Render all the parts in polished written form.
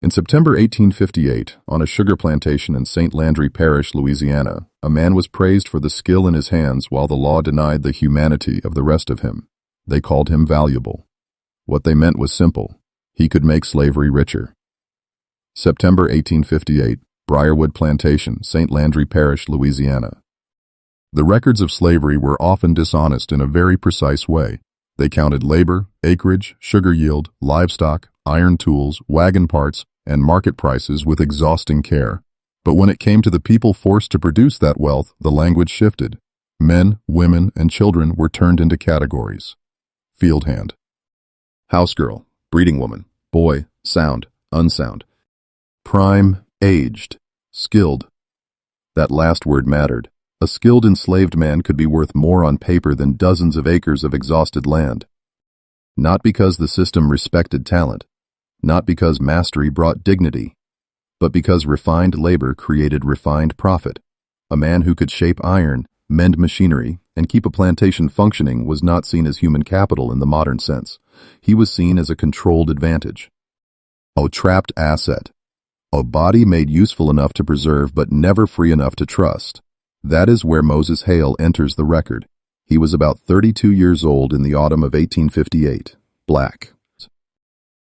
In September 1858, on a sugar plantation in St. Landry Parish, Louisiana, a man was praised for the skill in his hands while the law denied the humanity of the rest of him. They called him valuable. What they meant was simple. He could make slavery richer. September 1858, Brierwood Plantation, St. Landry Parish, Louisiana. The records of slavery were often dishonest in a very precise way. They counted labor, acreage, sugar yield, livestock, iron tools, wagon parts, and market prices with exhausting care. But when it came to the people forced to produce that wealth, the language shifted. Men, women, and children were turned into categories. Field hand. Housegirl, breeding woman, boy, sound, unsound. Prime, aged, skilled. That last word mattered. A skilled enslaved man could be worth more on paper than dozens of acres of exhausted land. Not because the system respected talent, not because mastery brought dignity, but because refined labor created refined profit. A man who could shape iron, mend machinery, and keep a plantation functioning was not seen as human capital in the modern sense. He was seen as a controlled advantage. A trapped asset. A body made useful enough to preserve but never free enough to trust. That is where Moses Hail enters the record. He was about 32 years old in the autumn of 1858. Black.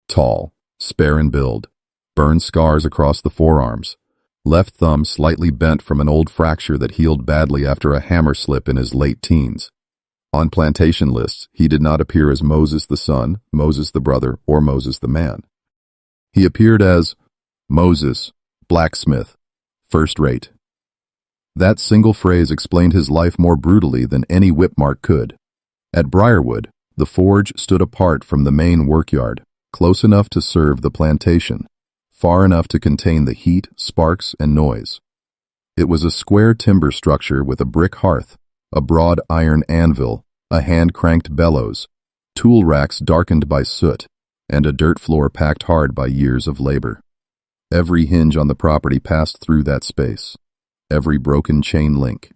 Tall, spare in build, burned scars across the forearms, left thumb slightly bent from an old fracture that healed badly after a hammer slip in his late teens. On plantation lists, he did not appear as Moses the son, Moses the brother, or Moses the man. He appeared as Moses, blacksmith, first rate. That single phrase explained his life more brutally than any whip mark could. At Brierwood, the forge stood apart from the main workyard, close enough to serve the plantation, far enough to contain the heat, sparks, and noise. It was a square timber structure with a brick hearth, a broad iron anvil, a hand-cranked bellows, tool racks darkened by soot, and a dirt floor packed hard by years of labor. Every hinge on the property passed through that space. Every broken chain link,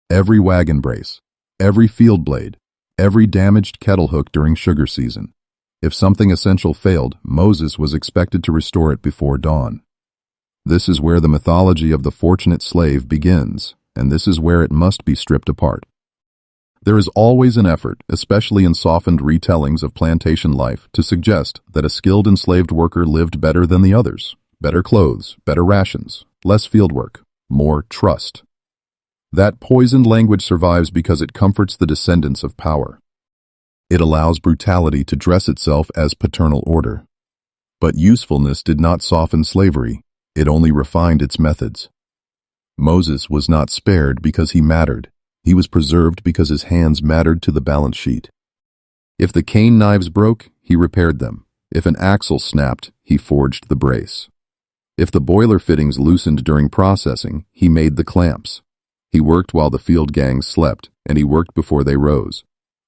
every wagon brace, every field blade, every damaged kettle hook during sugar season. If something essential failed, Moses was expected to restore it before dawn. This is where the mythology of the fortunate slave begins, and this is where it must be stripped apart. There is always an effort, especially in softened retellings of plantation life, to suggest that a skilled enslaved worker lived better than the others. Better clothes, better rations, less field work. More trust. That poisoned language survives because it comforts the descendants of power. It allows brutality to dress itself as paternal order. But usefulness did not soften slavery, it only refined its methods. Moses was not spared because he mattered. He was preserved because his hands mattered to the balance sheet. If the cane knives broke, he repaired them. If an axle snapped, he forged the brace. If the boiler fittings loosened during processing, he made the clamps. He worked while the field gangs slept, and he worked before they rose.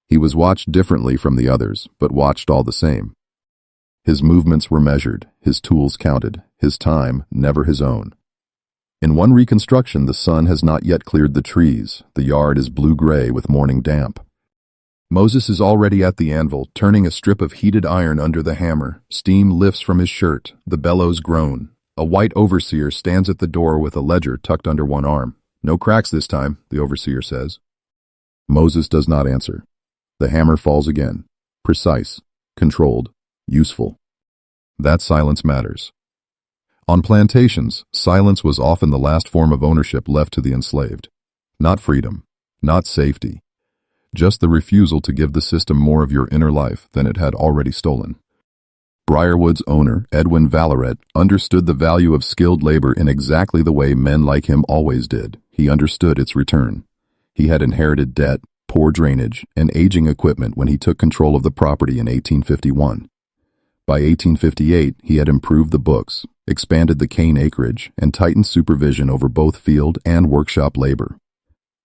He was watched differently from the others, but watched all the same. His movements were measured, his tools counted, his time never his own. In one reconstruction, the sun has not yet cleared the trees. The yard is blue-gray with morning damp. Moses is already at the anvil, turning a strip of heated iron under the hammer. Steam lifts from his shirt, the bellows groan. A white overseer stands at the door with a ledger tucked under one arm. No cracks this time, the overseer says. Moses does not answer. The hammer falls again. Precise, controlled, useful. That silence matters. On plantations, silence was often the last form of ownership left to the enslaved. Not freedom, not safety. Just the refusal to give the system more of your inner life than it had already stolen. Brierwood's owner, Edwin Valloret, understood the value of skilled labor in exactly the way men like him always did. He understood its return. He had inherited debt, poor drainage, and aging equipment when he took control of the property in 1851. By 1858, he had improved the books, expanded the cane acreage, and tightened supervision over both field and workshop labor.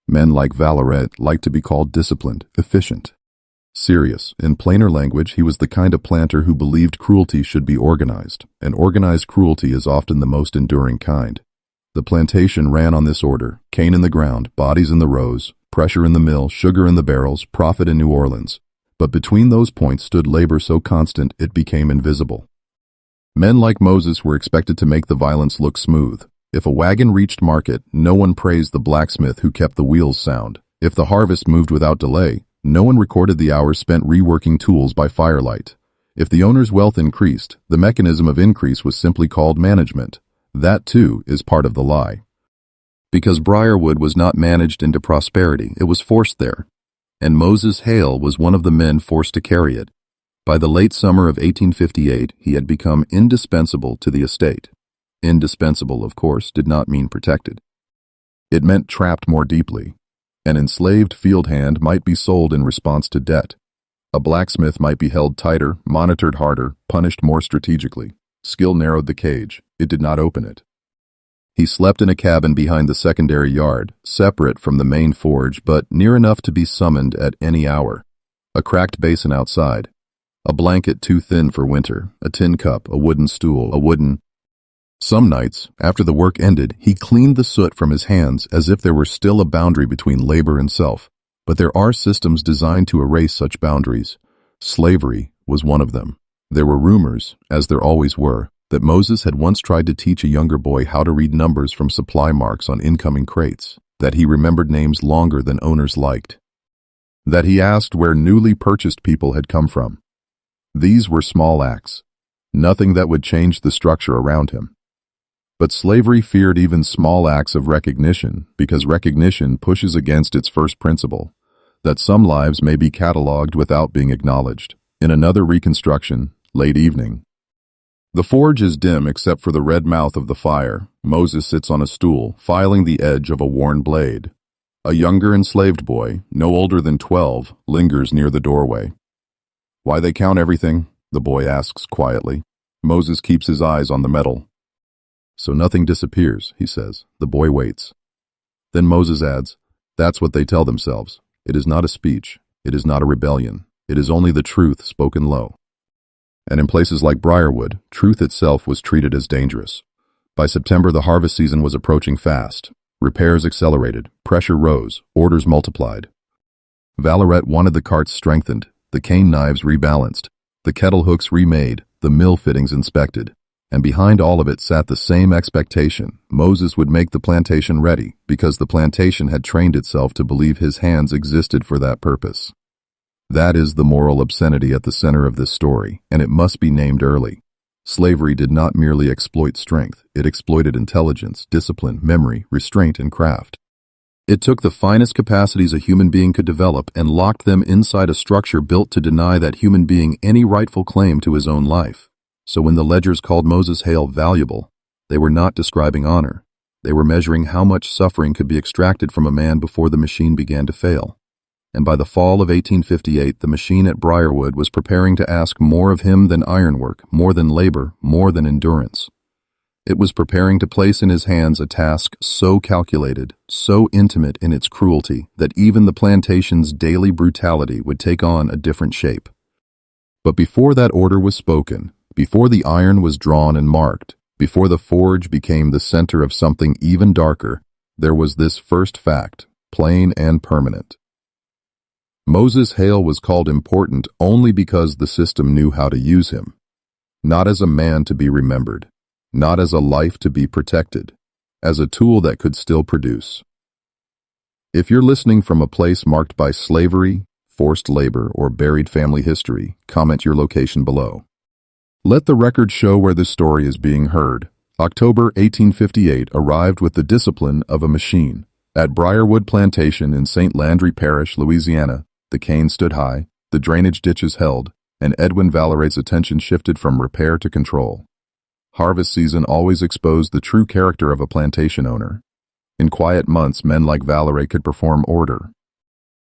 Men like Valloret liked to be called disciplined, efficient. Serious. In plainer language, he was the kind of planter who believed cruelty should be organized, and organized cruelty is often the most enduring kind. The plantation ran on this order: cane in the ground, bodies in the rows, pressure in the mill, sugar in the barrels, profit in New Orleans. But between those points stood labor so constant it became invisible. Men like Moses were expected to make the violence look smooth. If a wagon reached market, no one praised the blacksmith who kept the wheels sound. If the harvest moved without delay, no one recorded the hours spent reworking tools by firelight. If the owner's wealth increased, the mechanism of increase was simply called management. That, too, is part of the lie. Because Brierwood was not managed into prosperity, it was forced there. And Ruth Hail was one of the men forced to carry it. By the late summer of 1858, he had become indispensable to the estate. Indispensable, of course, did not mean protected. It meant trapped more deeply. An enslaved field hand might be sold in response to debt. A blacksmith might be held tighter, monitored harder, punished more strategically. Skill narrowed the cage. It did not open it. He slept in a cabin behind the secondary yard, separate from the main forge, but near enough to be summoned at any hour. A cracked basin outside. A blanket too thin for winter. A tin cup, a wooden stool, Some nights, after the work ended, he cleaned the soot from his hands as if there were still a boundary between labor and self. But there are systems designed to erase such boundaries. Slavery was one of them. There were rumors, as there always were, that Moses had once tried to teach a younger boy how to read numbers from supply marks on incoming crates, that he remembered names longer than owners liked, that he asked where newly purchased people had come from. These were small acts, nothing that would change the structure around him. But slavery feared even small acts of recognition because recognition pushes against its first principle, that some lives may be catalogued without being acknowledged. In another reconstruction, late evening. The forge is dim except for the red mouth of the fire. Moses sits on a stool, filing the edge of a worn blade. A younger enslaved boy, no older than 12, lingers near the doorway. "Why they count everything?" the boy asks quietly. Moses keeps his eyes on the metal. "So nothing disappears," he says. The boy waits. Then Moses adds, "That's what they tell themselves. It is not a speech. It is not a rebellion. It is only the truth spoken low." And in places like Brierwood, truth itself was treated as dangerous. By September, the harvest season was approaching fast. Repairs accelerated, pressure rose, orders multiplied. Valorette wanted the carts strengthened, the cane knives rebalanced, the kettle hooks remade, the mill fittings inspected. And behind all of it sat the same expectation. Moses would make the plantation ready, because the plantation had trained itself to believe his hands existed for that purpose. That is the moral obscenity at the center of this story, and it must be named early. Slavery did not merely exploit strength, it exploited intelligence, discipline, memory, restraint, and craft. It took the finest capacities a human being could develop and locked them inside a structure built to deny that human being any rightful claim to his own life. So when the ledgers called Ruth Hail valuable, they were not describing honor. They were measuring how much suffering could be extracted from a man before the machine began to fail. And by the fall of 1858, the machine at Brierwood was preparing to ask more of him than ironwork, more than labor, more than endurance. It was preparing to place in his hands a task so calculated, so intimate in its cruelty, that even the plantation's daily brutality would take on a different shape. But before that order was spoken, before the iron was drawn and marked, before the forge became the center of something even darker, there was this first fact, plain and permanent. Ruth Hail was called important only because the system knew how to use him, not as a man to be remembered, not as a life to be protected, as a tool that could still produce. If you're listening from a place marked by slavery, forced labor, or buried family history, comment your location below. Let the record show where this story is being heard. October 1858 arrived with the discipline of a machine. At Brierwood Plantation in St. Landry Parish, Louisiana, the cane stood high, the drainage ditches held, and Edwin Valoret's attention shifted from repair to control. Harvest season always exposed the true character of a plantation owner. In quiet months, men like Valoret could perform order.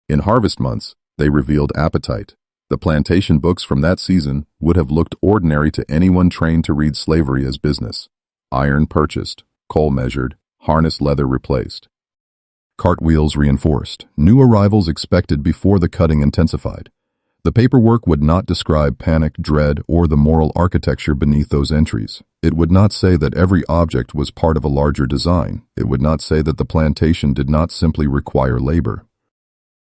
In harvest months, they revealed appetite. The plantation books from that season would have looked ordinary to anyone trained to read slavery as business. Iron purchased, coal measured, harness leather replaced. Cartwheels reinforced, new arrivals expected before the cutting intensified. The paperwork would not describe panic, dread, or the moral architecture beneath those entries. It would not say that every object was part of a larger design. It would not say that the plantation did not simply require labor.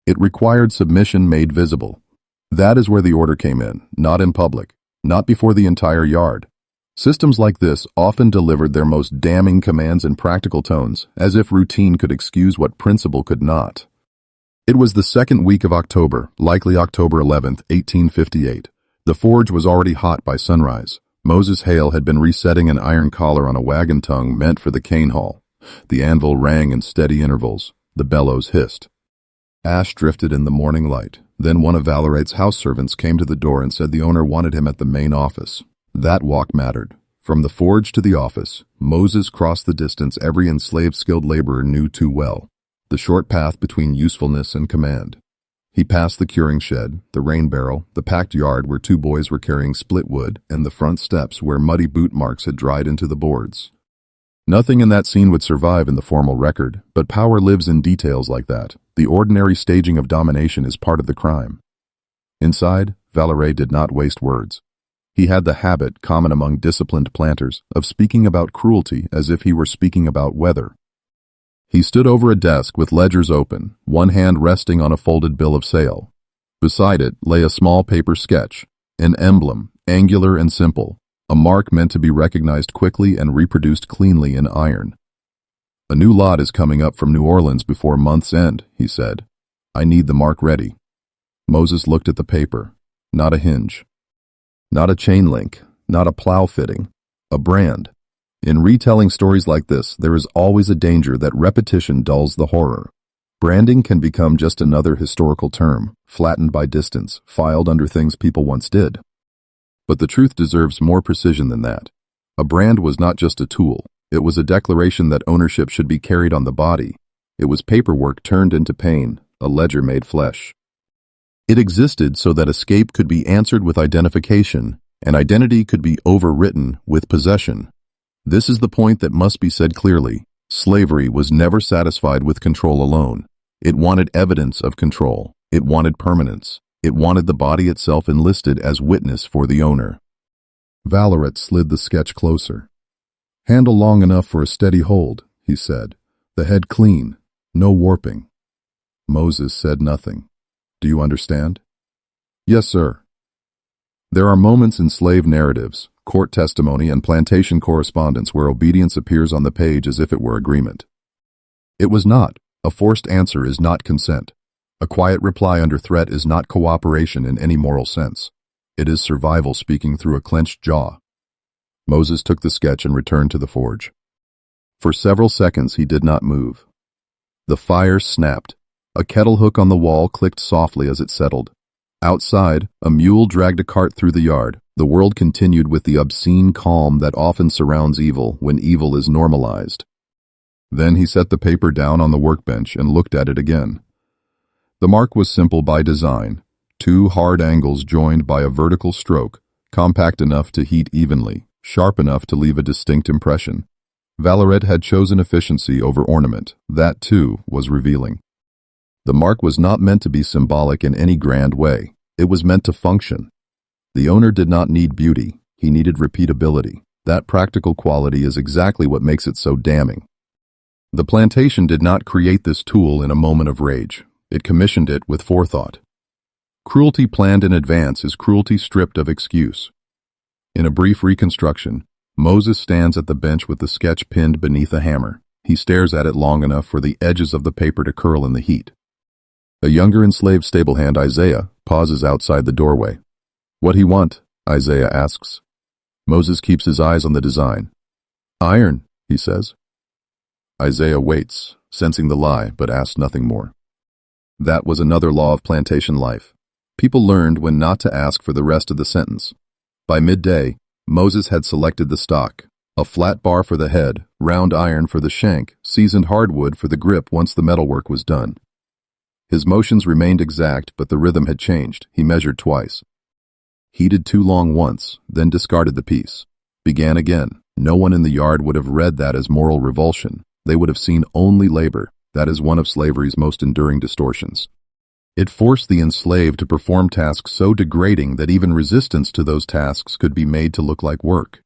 It required submission made visible. That is where the order came in, not in public, not before the entire yard. Systems like this often delivered their most damning commands in practical tones, as if routine could excuse what principle could not. It was the second week of October, likely October 11th, 1858. The forge was already hot by sunrise. Moses Hail had been resetting an iron collar on a wagon tongue meant for the cane haul. The anvil rang in steady intervals. The bellows hissed. Ash drifted in the morning light. Then one of Valerate's house servants came to the door and said the owner wanted him at the main office. That walk mattered. From the forge to the office, Moses crossed the distance every enslaved skilled laborer knew too well. The short path between usefulness and command. He passed the curing shed, the rain barrel, the packed yard where two boys were carrying split wood, and the front steps where muddy boot marks had dried into the boards. Nothing in that scene would survive in the formal record, but power lives in details like that. The ordinary staging of domination is part of the crime. Inside, Valerate did not waste words. He had the habit, common among disciplined planters, of speaking about cruelty as if he were speaking about weather. He stood over a desk with ledgers open, one hand resting on a folded bill of sale. Beside it lay a small paper sketch, an emblem, angular and simple, a mark meant to be recognized quickly and reproduced cleanly in iron. "A new lot is coming up from New Orleans before month's end," he said. "I need the mark ready." Moses looked at the paper. Not a hinge. Not a chain link. Not a plow fitting. A brand. In retelling stories like this, there is always a danger that repetition dulls the horror. Branding can become just another historical term, flattened by distance, filed under things people once did. But the truth deserves more precision than that. A brand was not just a tool. It was a declaration that ownership should be carried on the body. It was paperwork turned into pain, a ledger made flesh. It existed so that escape could be answered with identification, and identity could be overwritten with possession. This is the point that must be said clearly. Slavery was never satisfied with control alone. It wanted evidence of control. It wanted permanence. It wanted the body itself enlisted as witness for the owner. Valerate slid the sketch closer. "Handle long enough for a steady hold," he said. "The head clean. No warping." Moses said nothing. "Do you understand?" "Yes, sir." There are moments in slave narratives, court testimony, and plantation correspondence where obedience appears on the page as if it were agreement. It was not. A forced answer is not consent. A quiet reply under threat is not cooperation in any moral sense. It is survival speaking through a clenched jaw. Moses took the sketch and returned to the forge. For several seconds he did not move. The fire snapped. A kettle hook on the wall clicked softly as it settled. Outside, a mule dragged a cart through the yard. The world continued with the obscene calm that often surrounds evil when evil is normalized. Then he set the paper down on the workbench and looked at it again. The mark was simple by design. Two hard angles joined by a vertical stroke, compact enough to heat evenly, sharp enough to leave a distinct impression. Valerate had chosen efficiency over ornament. That, too, was revealing. The mark was not meant to be symbolic in any grand way. It was meant to function. The owner did not need beauty. He needed repeatability. That practical quality is exactly what makes it so damning. The plantation did not create this tool in a moment of rage. It commissioned it with forethought. Cruelty planned in advance is cruelty stripped of excuse. In a brief reconstruction, Moses stands at the bench with the sketch pinned beneath a hammer. He stares at it long enough for the edges of the paper to curl in the heat. A younger enslaved stablehand, Isaiah, pauses outside the doorway. "What he want?" Isaiah asks. Moses keeps his eyes on the design. "Iron," he says. Isaiah waits, sensing the lie, but asks nothing more. That was another law of plantation life. People learned when not to ask for the rest of the sentence. By midday, Moses had selected the stock. A flat bar for the head, round iron for the shank, seasoned hardwood for the grip once the metalwork was done. His motions remained exact, but the rhythm had changed. He measured twice. Heated too long once, then discarded the piece. Began again. No one in the yard would have read that as moral revulsion. They would have seen only labor. That is one of slavery's most enduring distortions. It forced the enslaved to perform tasks so degrading that even resistance to those tasks could be made to look like work.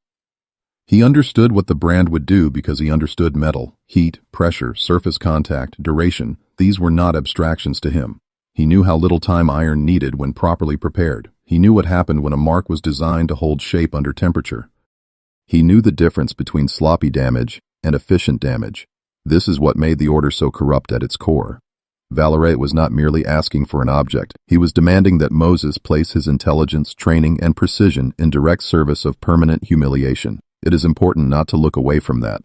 He understood what the brand would do because he understood metal, heat, pressure, surface contact, duration. These were not abstractions to him. He knew how little time iron needed when properly prepared. He knew what happened when a mark was designed to hold shape under temperature. He knew the difference between sloppy damage and efficient damage. This is what made the order so corrupt at its core. Valeret was not merely asking for an object. He was demanding that Moses place his intelligence, training, and precision in direct service of permanent humiliation. It is important not to look away from that.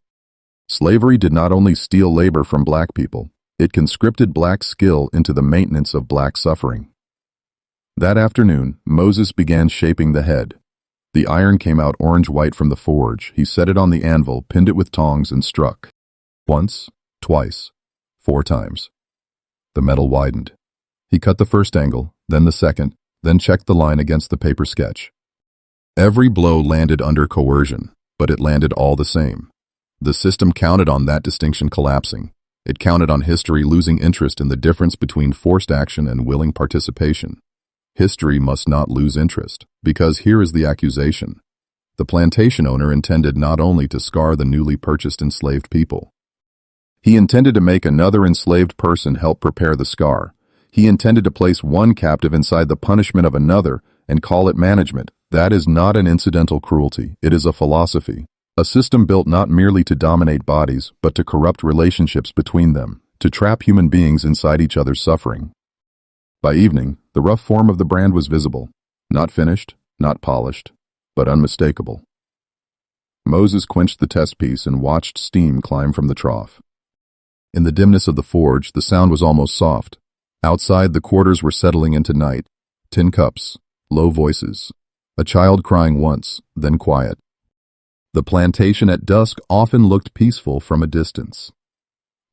Slavery did not only steal labor from black people, it conscripted black skill into the maintenance of black suffering. That afternoon, Moses began shaping the head. The iron came out orange-white from the forge. He set it on the anvil, pinned it with tongs, and struck. Once, twice, 4 times. The metal widened. He cut the first angle, then the second, then checked the line against the paper sketch. Every blow landed under coercion, but it landed all the same. The system counted on that distinction collapsing. It counted on history losing interest in the difference between forced action and willing participation. History must not lose interest, because here is the accusation. The plantation owner intended not only to scar the newly purchased enslaved people. He intended to make another enslaved person help prepare the scar. He intended to place one captive inside the punishment of another and call it management. That is not an incidental cruelty. It is a philosophy. A system built not merely to dominate bodies, but to corrupt relationships between them, to trap human beings inside each other's suffering. By evening, the rough form of the brand was visible. Not finished, not polished, but unmistakable. Moses quenched the test piece and watched steam climb from the trough. In the dimness of the forge, the sound was almost soft. Outside, the quarters were settling into night. Tin cups, low voices, a child crying once, then quiet. The plantation at dusk often looked peaceful from a distance.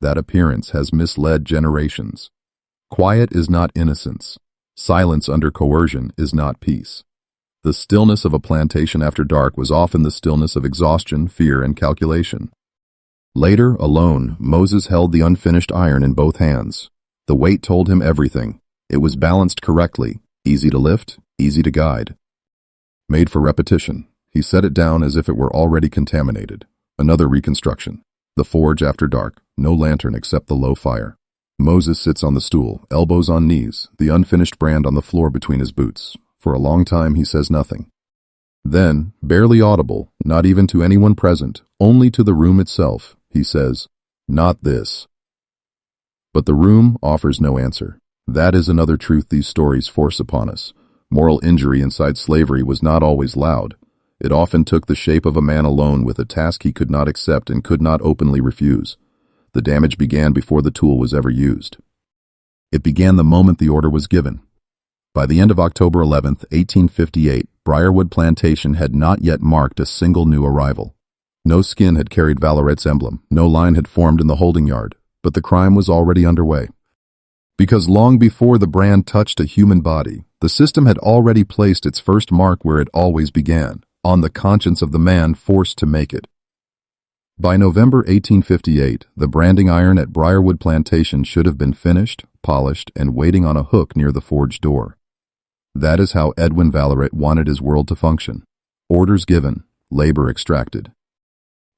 That appearance has misled generations. Quiet is not innocence. Silence under coercion is not peace. The stillness of a plantation after dark was often the stillness of exhaustion, fear, and calculation. Later, alone, Moses held the unfinished iron in both hands. The weight told him everything. It was balanced correctly, easy to lift, easy to guide. Made for repetition, he set it down as if it were already contaminated. Another reconstruction. The forge after dark, no lantern except the low fire. Moses sits on the stool, elbows on knees, the unfinished brand on the floor between his boots. For a long time he says nothing. Then, barely audible, not even to anyone present, only to the room itself, he says, "Not this." But the room offers no answer. That is another truth these stories force upon us. Moral injury inside slavery was not always loud. It often took the shape of a man alone with a task he could not accept and could not openly refuse. The damage began before the tool was ever used. It began the moment the order was given. By the end of October 11, 1858, Brierwood Plantation had not yet marked a single new arrival. No skin had carried Valeret's emblem, no line had formed in the holding yard, but the crime was already underway. Because long before the brand touched a human body, the system had already placed its first mark where it always began, on the conscience of the man forced to make it. By November 1858, the branding iron at Brierwood Plantation should have been finished, polished, and waiting on a hook near the forge door. That is how Edwin Valeret wanted his world to function. Orders given, labor extracted.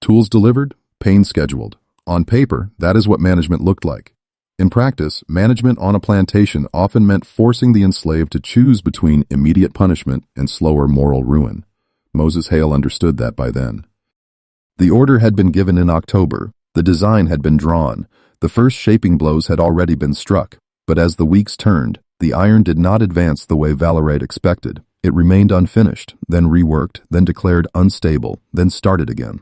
Tools delivered, pain scheduled. On paper, that is what management looked like. In practice, management on a plantation often meant forcing the enslaved to choose between immediate punishment and slower moral ruin. Moses Hail understood that by then. The order had been given in October, the design had been drawn, the first shaping blows had already been struck, but as the weeks turned, the iron did not advance the way Valeret expected. It remained unfinished, then reworked, then declared unstable, then started again.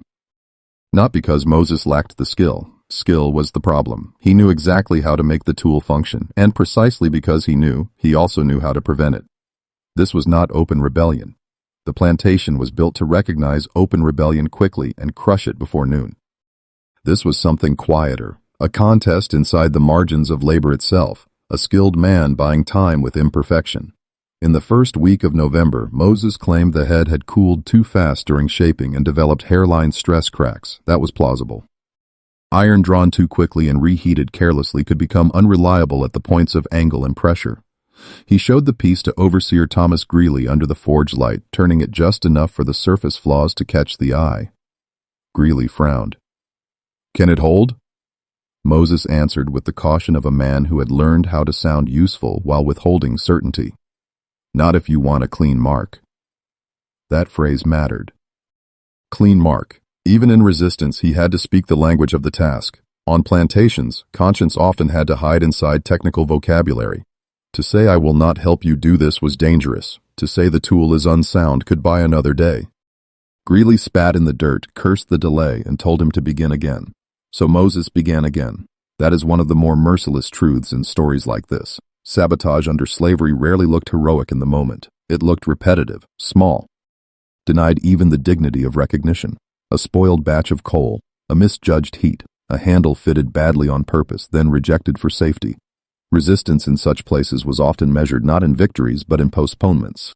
Not because Moses lacked the skill. Skill was the problem. He knew exactly how to make the tool function, and precisely because he also knew how to prevent it. This was not open rebellion. The plantation was built to recognize open rebellion quickly and crush it before noon. This was something quieter, a contest inside the margins of labor itself, a skilled man buying time with imperfection. In the first week of November, Moses claimed the head had cooled too fast during shaping and developed hairline stress cracks. That was plausible. Iron drawn too quickly and reheated carelessly could become unreliable at the points of angle and pressure. He showed the piece to Overseer Thomas Greeley under the forge light, turning it just enough for the surface flaws to catch the eye. Greeley frowned. "Can it hold?" Moses answered with the caution of a man who had learned how to sound useful while withholding certainty. "Not if you want a clean mark." That phrase mattered. clean mark. Even in resistance, he had to speak the language of the task. On plantations, conscience often had to hide inside technical vocabulary. To say "I will not help you do this" was dangerous. To say the tool is unsound could buy another day. Greeley spat in the dirt, cursed the delay, and told him to begin again. So Moses began again. That is one of the more merciless truths in stories like this. Sabotage under slavery rarely looked heroic in the moment. It looked repetitive, small, denied even the dignity of recognition. A spoiled batch of coal, a misjudged heat, a handle fitted badly on purpose, then rejected for safety. Resistance in such places was often measured not in victories but in postponements.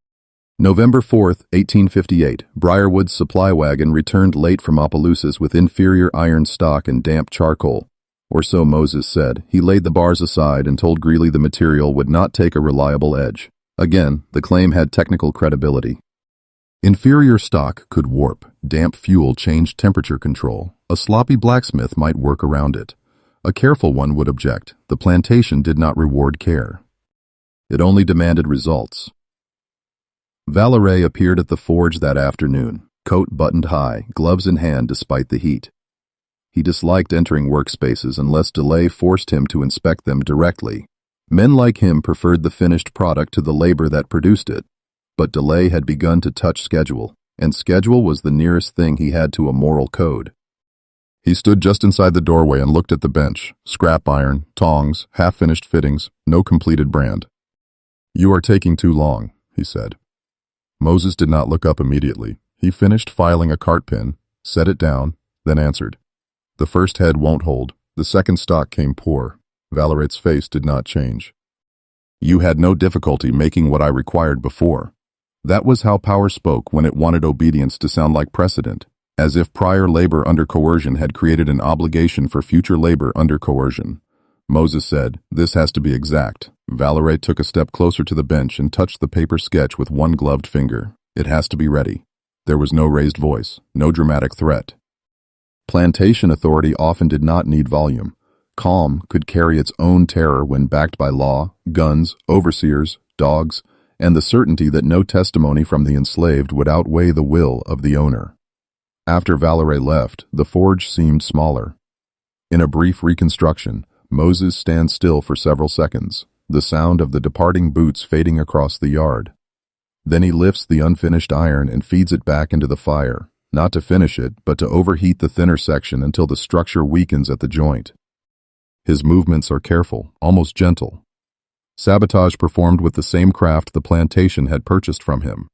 November 4, 1858, Brierwood's supply wagon returned late from Opelousas with inferior iron stock and damp charcoal. Or so Moses said. He laid the bars aside and told Greeley the material would not take a reliable edge. Again, the claim had technical credibility. Inferior stock could warp. Damp fuel changed temperature control. A sloppy blacksmith might work around it. A careful one would object. The plantation did not reward care. It only demanded results. Valeray appeared at the forge that afternoon, coat buttoned high, gloves in hand despite the heat. He disliked entering workspaces unless delay forced him to inspect them directly. Men like him preferred the finished product to the labor that produced it. But delay had begun to touch schedule, and schedule was the nearest thing he had to a moral code. He stood just inside the doorway and looked at the bench. Scrap iron, tongs, half-finished fittings, no completed brand. "You are taking too long," he said. Moses did not look up immediately. He finished filing a cart pin, set it down, then answered. "The first head won't hold. The second stock came poor." Valeray's face did not change. "You had no difficulty making what I required before." That was how power spoke when it wanted obedience to sound like precedent, as if prior labor under coercion had created an obligation for future labor under coercion. Moses said, "This has to be exact." Valeray took a step closer to the bench and touched the paper sketch with one gloved finger. "It has to be ready." There was no raised voice, no dramatic threat. Plantation authority often did not need volume. Calm could carry its own terror when backed by law, guns, overseers, dogs, and the certainty that no testimony from the enslaved would outweigh the will of the owner. After Valeray left, the forge seemed smaller. In a brief reconstruction, Moses stands still for several seconds, the sound of the departing boots fading across the yard. Then he lifts the unfinished iron and feeds it back into the fire, not to finish it, but to overheat the thinner section until the structure weakens at the joint. His movements are careful, almost gentle. Sabotage performed with the same craft the plantation had purchased from him.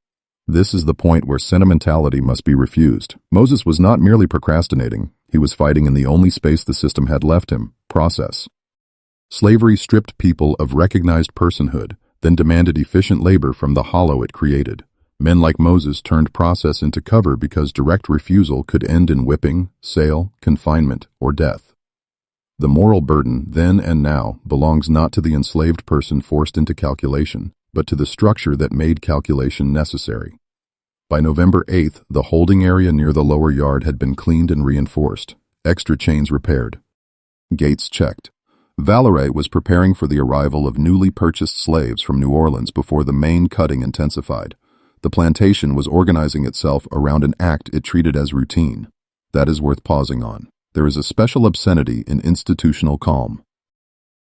This is the point where sentimentality must be refused. Moses was not merely procrastinating. He was fighting in the only space the system had left him, process. Slavery stripped people of recognized personhood, then demanded efficient labor from the hollow it created. Men like Moses turned process into cover because direct refusal could end in whipping, sale, confinement, or death. The moral burden, then and now, belongs not to the enslaved person forced into calculation, but to the structure that made calculation necessary. By November 8th, the holding area near the lower yard had been cleaned and reinforced, extra chains repaired, gates checked. Valeray was preparing for the arrival of newly purchased slaves from New Orleans before the main cutting intensified. The plantation was organizing itself around an act it treated as routine. That is worth pausing on. There is a special obscenity in institutional calm.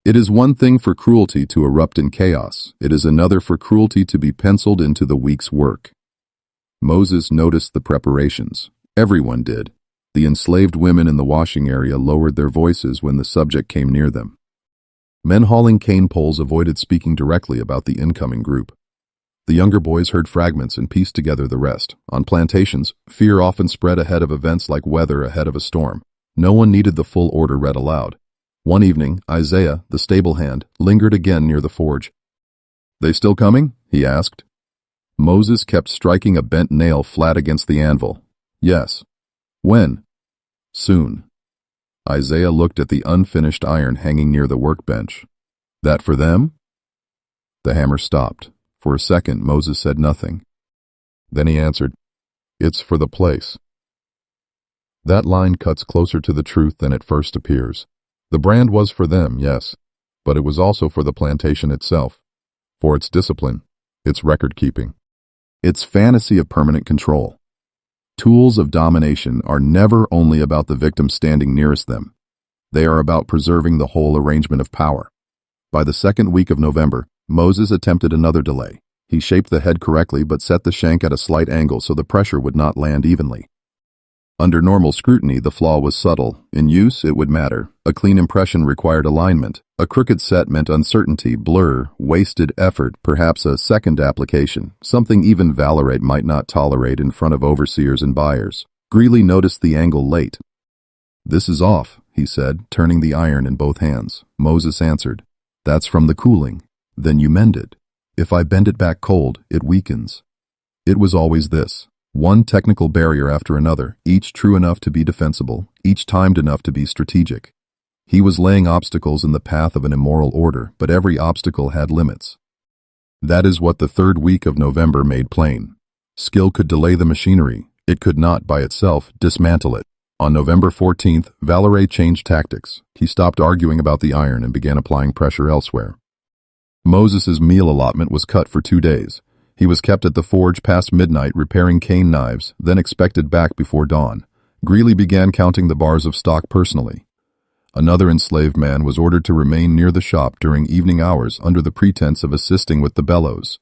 It is one thing for cruelty to erupt in chaos. It is another for cruelty to be penciled into the week's work. Moses noticed the preparations. Everyone did. The enslaved women in the washing area lowered their voices when the subject came near them. Men hauling cane poles avoided speaking directly about the incoming group. The younger boys heard fragments and pieced together the rest. On plantations, fear often spread ahead of events like weather ahead of a storm. No one needed the full order read aloud. One evening, Isaiah, the stable hand, lingered again near the forge. "They still coming?" he asked. Moses kept striking a bent nail flat against the anvil. "Yes." "When?" "Soon." Isaiah looked at the unfinished iron hanging near the workbench. "That for them?" The hammer stopped. For a second, Moses said nothing. Then he answered, "It's for the place." That line cuts closer to the truth than it first appears. The brand was for them, yes, but it was also for the plantation itself, for its discipline, its record-keeping, its fantasy of permanent control. Tools of domination are never only about the victim standing nearest them. They are about preserving the whole arrangement of power. By the second week of November, Moses attempted another delay. He shaped the head correctly but set the shank at a slight angle so the pressure would not land evenly. Under normal scrutiny, the flaw was subtle. In use, it would matter. A clean impression required alignment. A crooked set meant uncertainty, blur, wasted effort, perhaps a second application, something even Valerate might not tolerate in front of overseers and buyers. Greeley noticed the angle late. "This is off," he said, turning the iron in both hands. Moses answered, "That's from the cooling. Then you mend it. If I bend it back cold, it weakens." It was always this. One technical barrier after another, each true enough to be defensible, each timed enough to be strategic. He was laying obstacles in the path of an immoral order, but every obstacle had limits. That is what the third week of November made plain. Skill could delay the machinery. It could not, by itself, dismantle it. On November 14th, Valerate changed tactics. He stopped arguing about the iron and began applying pressure elsewhere. Moses's meal allotment was cut for 2 days. He was kept at the forge past midnight repairing cane knives, then expected back before dawn. Greeley began counting the bars of stock personally. Another enslaved man was ordered to remain near the shop during evening hours under the pretense of assisting with the bellows.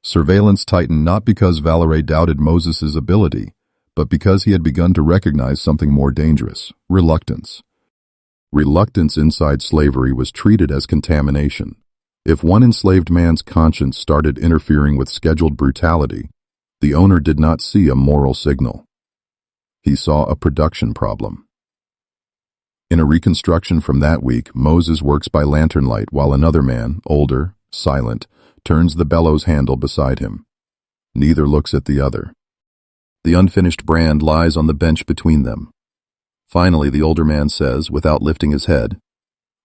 Surveillance tightened not because Valerate doubted Moses's ability, but because he had begun to recognize something more dangerous: reluctance. Reluctance inside slavery was treated as contamination. If one enslaved man's conscience started interfering with scheduled brutality, the owner did not see a moral signal. He saw a production problem. In a reconstruction from that week, Moses works by lantern light while another man, older, silent, turns the bellows handle beside him. Neither looks at the other. The unfinished brand lies on the bench between them. Finally, the older man says, without lifting his head,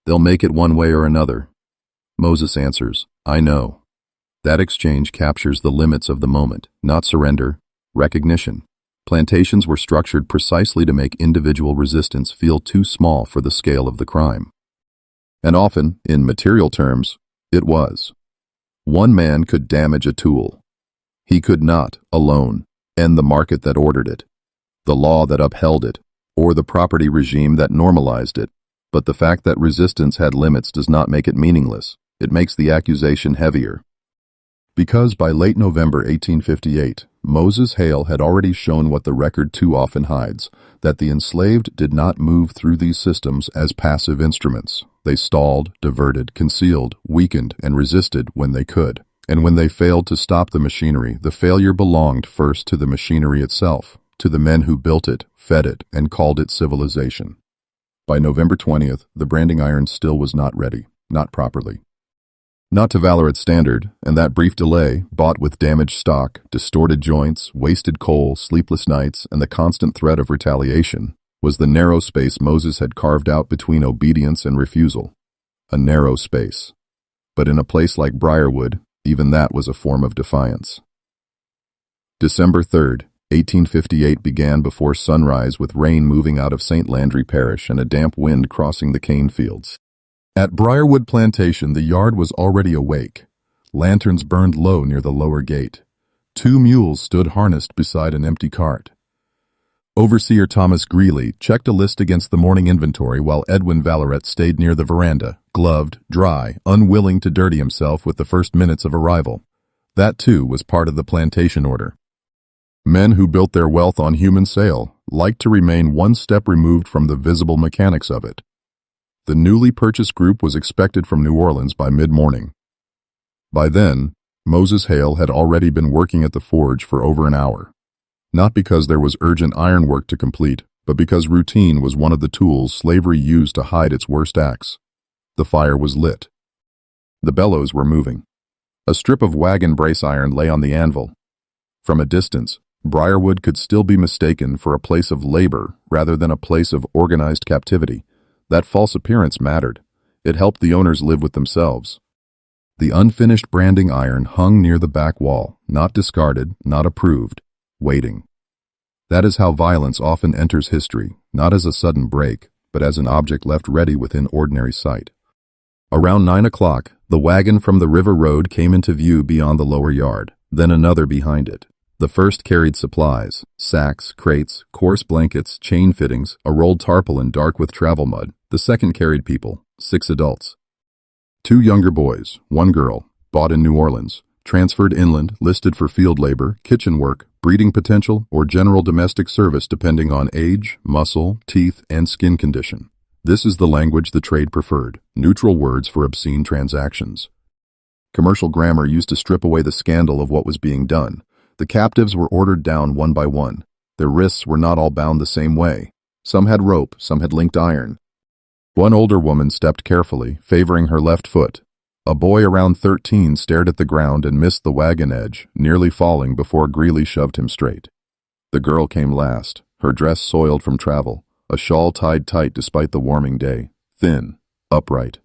"They'll make it one way or another." Moses answers, "I know." That exchange captures the limits of the moment, not surrender, recognition. Plantations were structured precisely to make individual resistance feel too small for the scale of the crime. And often, in material terms, it was. One man could damage a tool. He could not, alone, end the market that ordered it, the law that upheld it, or the property regime that normalized it. But the fact that resistance had limits does not make it meaningless. It makes the accusation heavier. Because by late November 1858, Ruth Hail had already shown what the record too often hides, that the enslaved did not move through these systems as passive instruments. They stalled, diverted, concealed, weakened, and resisted when they could. And when they failed to stop the machinery, the failure belonged first to the machinery itself, to the men who built it, fed it, and called it civilization. By November 20th, the branding iron still was not ready, not properly. Not to Valerate's standard, and that brief delay, bought with damaged stock, distorted joints, wasted coal, sleepless nights, and the constant threat of retaliation, was the narrow space Moses had carved out between obedience and refusal. A narrow space. But in a place like Brierwood, even that was a form of defiance. December 3rd, 1858 began before sunrise with rain moving out of St. Landry Parish and a damp wind crossing the cane fields. At Brierwood Plantation, the yard was already awake. Lanterns burned low near the lower gate. 2 mules stood harnessed beside an empty cart. Overseer Thomas Greeley checked a list against the morning inventory while Edwin Valerate stayed near the veranda, gloved, dry, unwilling to dirty himself with the first minutes of arrival. That, too, was part of the plantation order. Men who built their wealth on human sale liked to remain one step removed from the visible mechanics of it. The newly purchased group was expected from New Orleans by mid-morning. By then, Ruth Hail had already been working at the forge for over an hour. Not because there was urgent ironwork to complete, but because routine was one of the tools slavery used to hide its worst acts. The fire was lit. The bellows were moving. A strip of wagon brace iron lay on the anvil. From a distance, Brierwood could still be mistaken for a place of labor rather than a place of organized captivity. That false appearance mattered. It helped the owners live with themselves. The unfinished branding iron hung near the back wall, not discarded, not approved, waiting. That is how violence often enters history, not as a sudden break, but as an object left ready within ordinary sight. Around 9 o'clock, the wagon from the river road came into view beyond the lower yard, then another behind it. The first carried supplies, sacks, crates, coarse blankets, chain fittings, a rolled tarpaulin dark with travel mud. The second carried people, 6 adults. 2 younger boys, 1 girl, bought in New Orleans, transferred inland, listed for field labor, kitchen work, breeding potential, or general domestic service depending on age, muscle, teeth, and skin condition. This is the language the trade preferred, neutral words for obscene transactions. Commercial grammar used to strip away the scandal of what was being done. The captives were ordered down one by one. Their wrists were not all bound the same way. Some had rope, some had linked iron. One older woman stepped carefully, favoring her left foot. A boy around 13 stared at the ground and missed the wagon edge, nearly falling before Greeley shoved him straight. The girl came last, her dress soiled from travel, a shawl tied tight despite the warming day, thin, upright.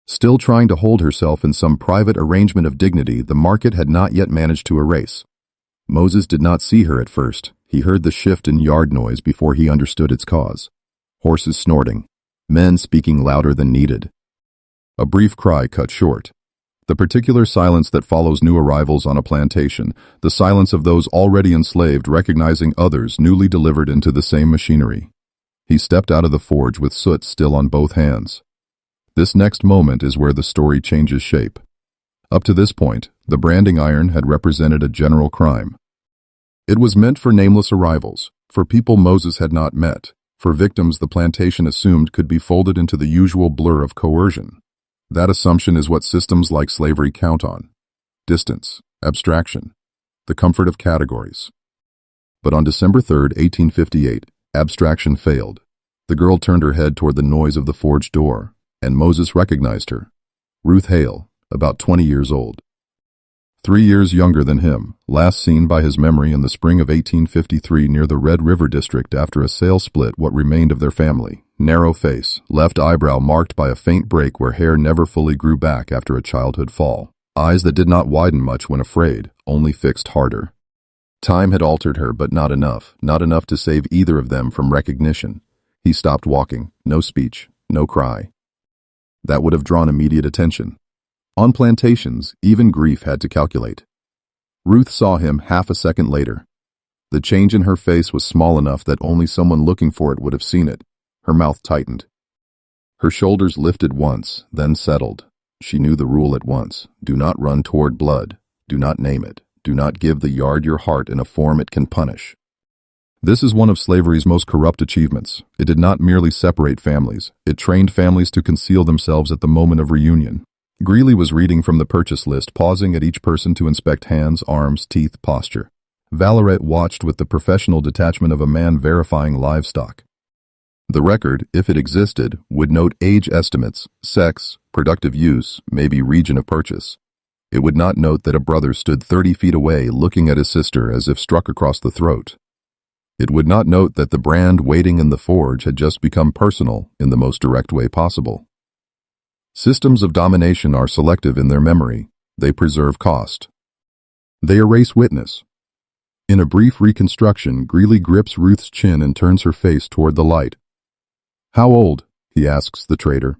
Still trying to hold herself in some private arrangement of dignity the market had not yet managed to erase. Moses did not see her at first. He heard the shift in yard noise before he understood its cause. Horses snorting. Men speaking louder than needed. A brief cry cut short. The particular silence that follows new arrivals on a plantation, the silence of those already enslaved recognizing others newly delivered into the same machinery. He stepped out of the forge with soot still on both hands. This next moment is where the story changes shape. Up to this point, the branding iron had represented a general crime. It was meant for nameless arrivals, for people Moses had not met, for victims the plantation assumed could be folded into the usual blur of coercion. That assumption is what systems like slavery count on. Distance, abstraction, the comfort of categories. But on December 3, 1858, abstraction failed. The girl turned her head toward the noise of the forge door, and Moses recognized her. Ruth Hail, about 20 years old. 3 years younger than him, last seen by his memory in the spring of 1853 near the Red River district after a sale split what remained of their family. Narrow face, left eyebrow marked by a faint break where hair never fully grew back after a childhood fall. Eyes that did not widen much when afraid, only fixed harder. Time had altered her, but not enough to save either of them from recognition. He stopped walking, no speech, no cry. That would have drawn immediate attention. On plantations, even grief had to calculate. Ruth saw him half a second later. The change in her face was small enough that only someone looking for it would have seen it. Her mouth tightened. Her shoulders lifted once, then settled. She knew the rule at once. Do not run toward blood. Do not name it. Do not give the yard your heart in a form it can punish. This is one of slavery's most corrupt achievements. It did not merely separate families. It trained families to conceal themselves at the moment of reunion. Greeley was reading from the purchase list, pausing at each person to inspect hands, arms, teeth, posture. Valorette watched with the professional detachment of a man verifying livestock. The record, if it existed, would note age estimates, sex, productive use, maybe region of purchase. It would not note that a brother stood 30 feet away looking at his sister as if struck across the throat. It would not note that the brand waiting in the forge had just become personal in the most direct way possible. Systems of domination are selective in their memory. They preserve cost. They erase witness. In a brief reconstruction, Greeley grips Ruth's chin and turns her face toward the light. How old? He asks the trader.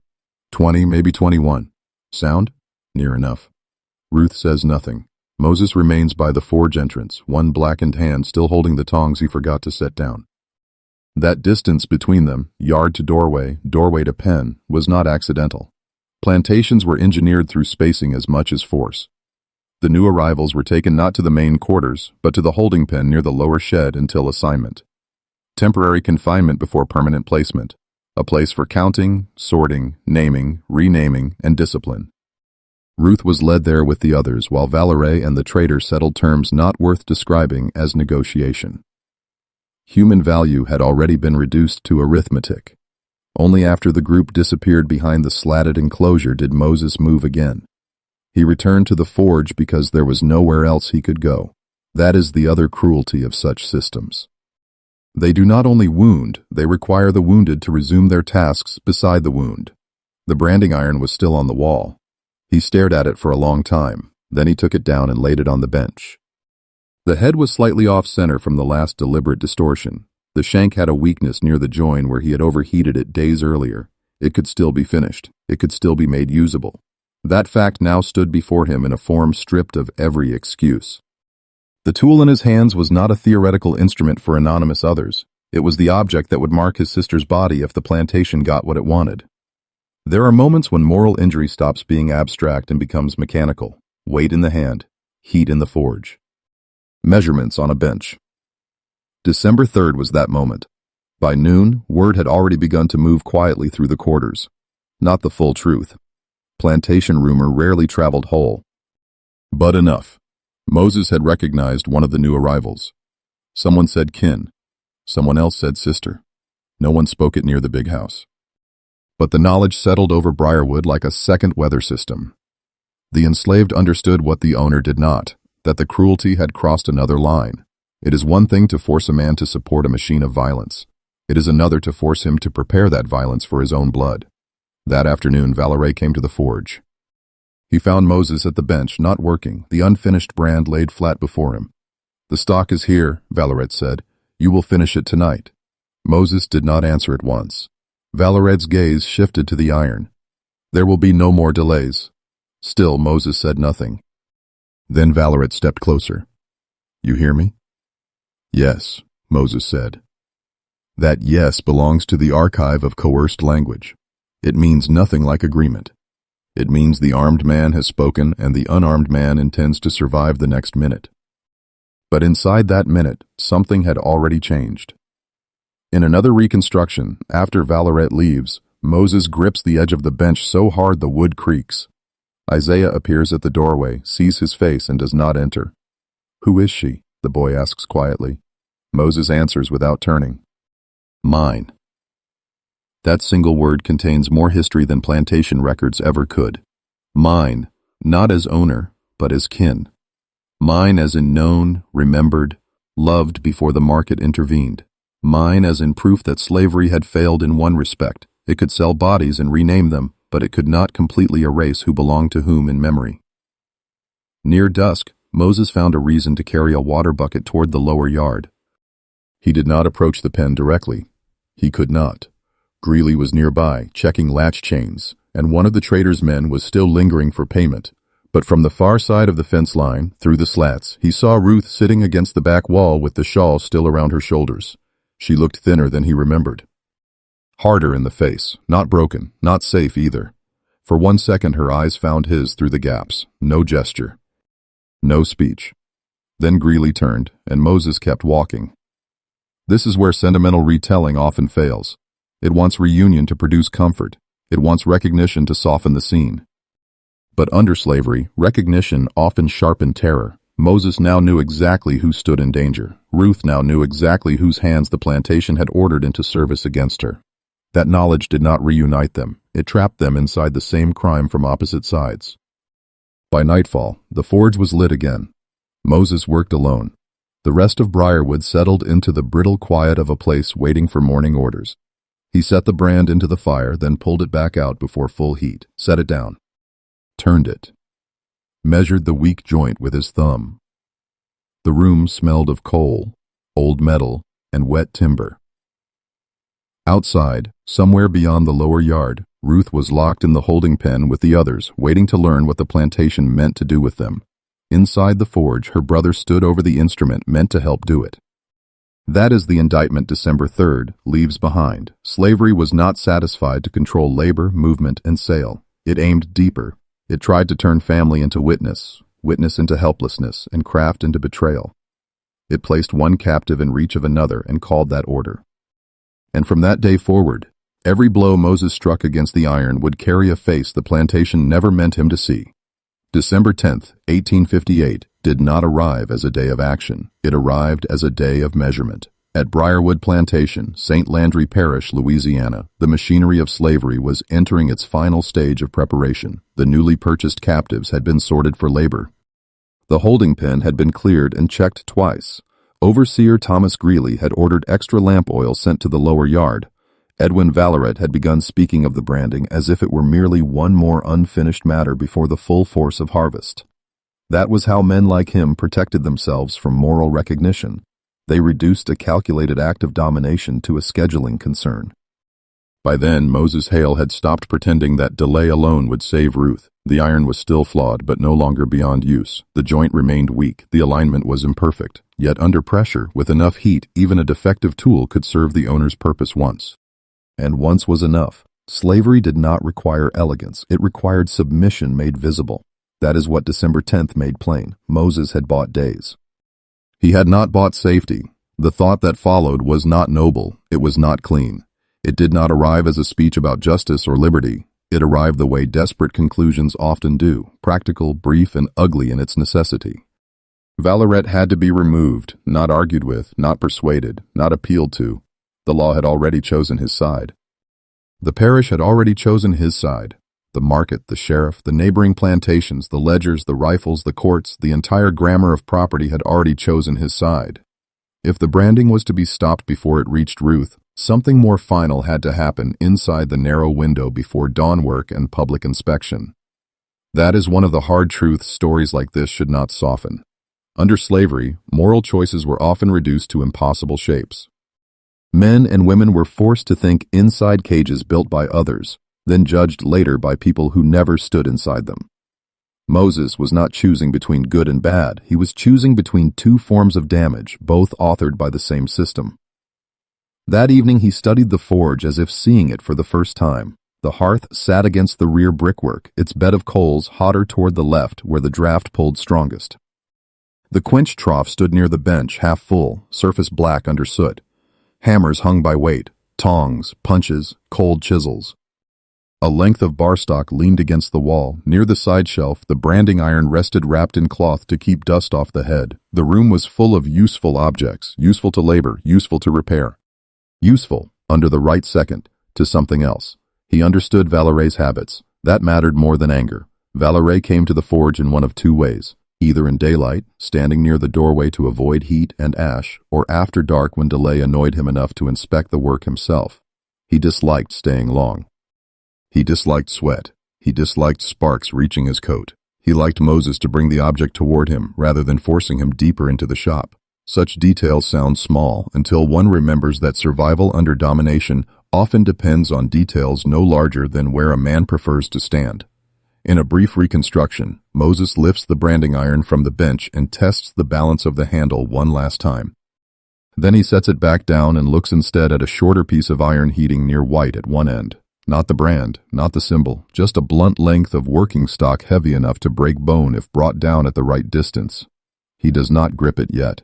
20, maybe 21. Sound? Near enough. Ruth says nothing. Moses remains by the forge entrance, one blackened hand still holding the tongs he forgot to set down. That distance between them, yard to doorway, doorway to pen, was not accidental. Plantations were engineered through spacing as much as force. The new arrivals were taken not to the main quarters, but to the holding pen near the lower shed until assignment. Temporary confinement before permanent placement. A place for counting, sorting, naming, renaming, and discipline. Ruth was led there with the others while Valerie and the trader settled terms not worth describing as negotiation. Human value had already been reduced to arithmetic. Only after the group disappeared behind the slatted enclosure did Moses move again. He returned to the forge because there was nowhere else he could go. That is the other cruelty of such systems. They do not only wound, they require the wounded to resume their tasks beside the wound. The branding iron was still on the wall. He stared at it for a long time, then he took it down and laid it on the bench. The head was slightly off-center from the last deliberate distortion. The shank had a weakness near the join where he had overheated it days earlier. It could still be finished. It could still be made usable. That fact now stood before him in a form stripped of every excuse. The tool in his hands was not a theoretical instrument for anonymous others. It was the object that would mark his sister's body if the plantation got what it wanted. There are moments when moral injury stops being abstract and becomes mechanical. Weight in the hand, heat in the forge. Measurements on a bench. December 3rd was that moment. By noon, word had already begun to move quietly through the quarters. Not the full truth. Plantation rumor rarely traveled whole. But enough. Moses had recognized one of the new arrivals. Someone said kin. Someone else said sister. No one spoke it near the big house. But the knowledge settled over Brierwood like a second weather system. The enslaved understood what the owner did not, that the cruelty had crossed another line. It is one thing to force a man to support a machine of violence. It is another to force him to prepare that violence for his own blood. That afternoon, Valerie came to the forge. He found Moses at the bench, not working, the unfinished brand laid flat before him. "The stock is here," Valerie said. "You will finish it tonight." Moses did not answer at once. Valerie's gaze shifted to the iron. "There will be no more delays." Still, Moses said nothing. Then Valerie stepped closer. "You hear me?" "Yes," Moses said. That yes belongs to the archive of coerced language. It means nothing like agreement. It means the armed man has spoken and the unarmed man intends to survive the next minute. But inside that minute, something had already changed. In another reconstruction, after Valerie leaves, Moses grips the edge of the bench so hard the wood creaks. Isaiah appears at the doorway, sees his face, and does not enter. "Who is she?" the boy asks quietly. Moses answers without turning. "Mine." That single word contains more history than plantation records ever could. Mine, not as owner, but as kin. Mine as in known, remembered, loved before the market intervened. Mine as in proof that slavery had failed in one respect. It could sell bodies and rename them, but it could not completely erase who belonged to whom in memory. Near dusk, Moses found a reason to carry a water bucket toward the lower yard. He did not approach the pen directly. He could not. Greeley was nearby, checking latch chains, and one of the trader's men was still lingering for payment. But from the far side of the fence line, through the slats, he saw Ruth sitting against the back wall with the shawl still around her shoulders. She looked thinner than he remembered. Harder in the face, not broken, not safe either. For 1 second her eyes found his through the gaps. No gesture. No speech. Then Greeley turned, and Moses kept walking. This is where sentimental retelling often fails. It wants reunion to produce comfort. It wants recognition to soften the scene. But under slavery, recognition often sharpened terror. Moses now knew exactly who stood in danger. Ruth now knew exactly whose hands the plantation had ordered into service against her. That knowledge did not reunite them. It trapped them inside the same crime from opposite sides. By nightfall, the forge was lit again. Moses worked alone. The rest of Brierwood settled into the brittle quiet of a place waiting for morning orders. He set the brand into the fire, then pulled it back out before full heat, set it down, turned it, measured the weak joint with his thumb. The room smelled of coal, old metal, and wet timber. Outside, somewhere beyond the lower yard, Ruth was locked in the holding pen with the others, waiting to learn what the plantation meant to do with them. Inside the forge, her brother stood over the instrument meant to help do it. That is the indictment December 3rd leaves behind. Slavery was not satisfied to control labor, movement, and sale. It aimed deeper. It tried to turn family into witness, witness into helplessness, and craft into betrayal. It placed one captive in reach of another and called that order. And from that day forward, every blow Moses struck against the iron would carry a face the plantation never meant him to see. December 10th, 1858, did not arrive as a day of action. It arrived as a day of measurement. At Brierwood Plantation, St. Landry Parish, Louisiana, the machinery of slavery was entering its final stage of preparation. The newly purchased captives had been sorted for labor. The holding pen had been cleared and checked twice. Overseer Thomas Greeley had ordered extra lamp oil sent to the lower yard. Edwin Valleret had begun speaking of the branding as if it were merely one more unfinished matter before the full force of harvest. That was how men like him protected themselves from moral recognition. They reduced a calculated act of domination to a scheduling concern. By then, Moses Hail had stopped pretending that delay alone would save Ruth. The iron was still flawed, but no longer beyond use. The joint remained weak, the alignment was imperfect. Yet under pressure, with enough heat, even a defective tool could serve the owner's purpose once. And once was enough. Slavery did not require elegance, it required submission made visible. That is what December 10th made plain. Moses had bought days. He had not bought safety. The thought that followed was not noble, it was not clean. It did not arrive as a speech about justice or liberty. It arrived the way desperate conclusions often do, practical, brief, and ugly in its necessity. Valeret had to be removed, not argued with, not persuaded, not appealed to. The law had already chosen his side. The parish had already chosen his side. The market, the sheriff, the neighboring plantations, the ledgers, the rifles, the courts, the entire grammar of property had already chosen his side. If the branding was to be stopped before it reached Ruth, something more final had to happen inside the narrow window before dawn work and public inspection. That is one of the hard truths stories like this should not soften. Under slavery, moral choices were often reduced to impossible shapes. Men and women were forced to think inside cages built by others, then judged later by people who never stood inside them. Moses was not choosing between good and bad, he was choosing between two forms of damage, both authored by the same system. That evening he studied the forge as if seeing it for the first time. The hearth sat against the rear brickwork, its bed of coals hotter toward the left where the draft pulled strongest. The quench trough stood near the bench, half full, surface black under soot. Hammers hung by weight, tongs, punches, cold chisels. A length of bar stock leaned against the wall. Near the side shelf, the branding iron rested wrapped in cloth to keep dust off the head. The room was full of useful objects, useful to labor, useful to repair. Useful, under the right second, to something else. He understood Valeret's habits. That mattered more than anger. Valeret came to the forge in one of two ways. Either in daylight, standing near the doorway to avoid heat and ash, or after dark when delay annoyed him enough to inspect the work himself. He disliked staying long. He disliked sweat. He disliked sparks reaching his coat. He liked Moses to bring the object toward him rather than forcing him deeper into the shop. Such details sound small until one remembers that survival under domination often depends on details no larger than where a man prefers to stand. In a brief reconstruction, Moses lifts the branding iron from the bench and tests the balance of the handle one last time. Then he sets it back down and looks instead at a shorter piece of iron heating near white at one end. Not the brand, not the symbol, just a blunt length of working stock heavy enough to break bone if brought down at the right distance. He does not grip it yet.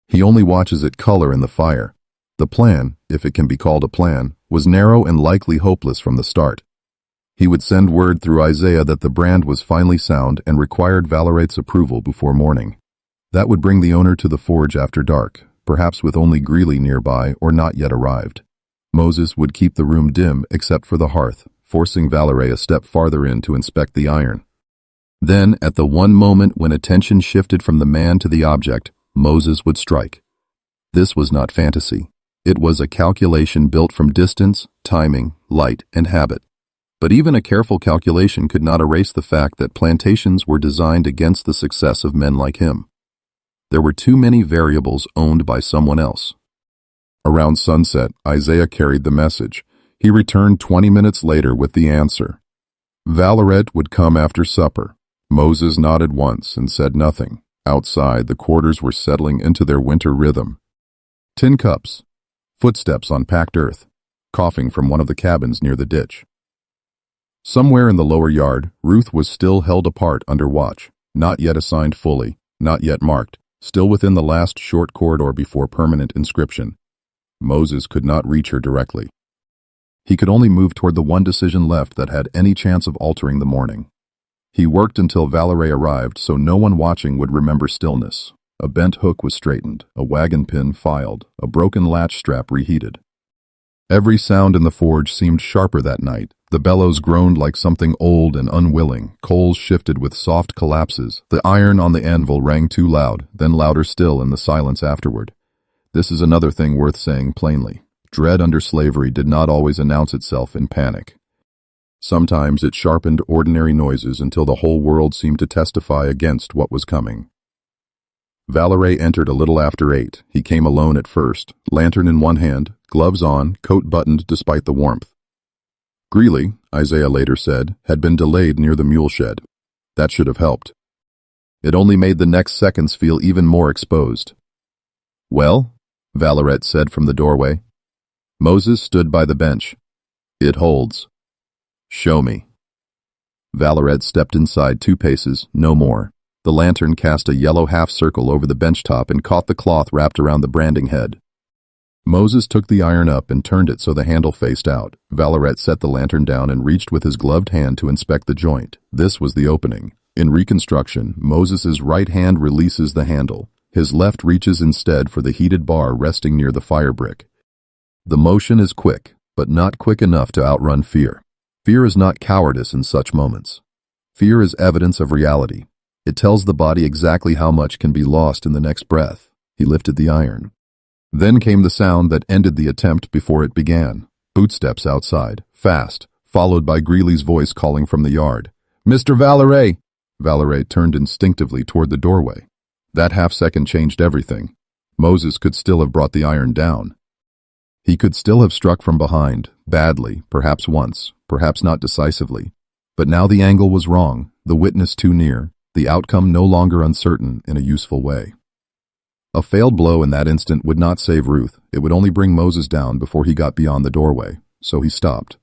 He only watches it color in the fire. The plan, if it can be called a plan, was narrow and likely hopeless from the start. He would send word through Isaiah that the brand was finally sound and required Valeret's approval before morning. That would bring the owner to the forge after dark, perhaps with only Greeley nearby or not yet arrived. Moses would keep the room dim except for the hearth, forcing Valeret a step farther in to inspect the iron. Then, at the one moment when attention shifted from the man to the object, Moses would strike. This was not fantasy. It was a calculation built from distance, timing, light, and habit. But even a careful calculation could not erase the fact that plantations were designed against the success of men like him. There were too many variables owned by someone else. Around sunset, Isaiah carried the message. He returned 20 minutes later with the answer. Valeret would come after supper. Moses nodded once and said nothing. Outside, the quarters were settling into their winter rhythm. Tin cups, footsteps on packed earth, coughing from one of the cabins near the ditch. Somewhere in the lower yard, Ruth was still held apart under watch, not yet assigned fully, not yet marked, still within the last short corridor before permanent inscription. Moses could not reach her directly. He could only move toward the one decision left that had any chance of altering the morning. He worked until Valeret arrived so no one watching would remember stillness. A bent hook was straightened, a wagon pin filed, a broken latch strap reheated. Every sound in the forge seemed sharper that night. The bellows groaned like something old and unwilling. Coals shifted with soft collapses. The iron on the anvil rang too loud, then louder still in the silence afterward. This is another thing worth saying plainly. Dread under slavery did not always announce itself in panic. Sometimes it sharpened ordinary noises until the whole world seemed to testify against what was coming. Valerie entered a little after 8. He came alone at first, lantern in one hand, gloves on, coat buttoned despite the warmth. Greeley, Isaiah later said, had been delayed near the mule shed. That should have helped. It only made the next seconds feel even more exposed. "Well?" Valorette said from the doorway. Moses stood by the bench. "It holds." "Show me." Valorette stepped inside 2 paces, no more. The lantern cast a yellow half-circle over the bench top and caught the cloth wrapped around the branding head. Moses took the iron up and turned it so the handle faced out. Valorette set the lantern down and reached with his gloved hand to inspect the joint. This was the opening. In reconstruction, Moses's right hand releases the handle. His left reaches instead for the heated bar resting near the fire brick. The motion is quick, but not quick enough to outrun fear. Fear is not cowardice in such moments. Fear is evidence of reality. It tells the body exactly how much can be lost in the next breath. He lifted the iron. Then came the sound that ended the attempt before it began. Footsteps outside, fast, followed by Greeley's voice calling from the yard. "Mr. Valerie!" Valerie turned instinctively toward the doorway. That half-second changed everything. Moses could still have brought the iron down. He could still have struck from behind, badly, perhaps once, perhaps not decisively. But now the angle was wrong, the witness too near, the outcome no longer uncertain in a useful way. A failed blow in that instant would not save Ruth. It would only bring Moses down before he got beyond the doorway. So he stopped.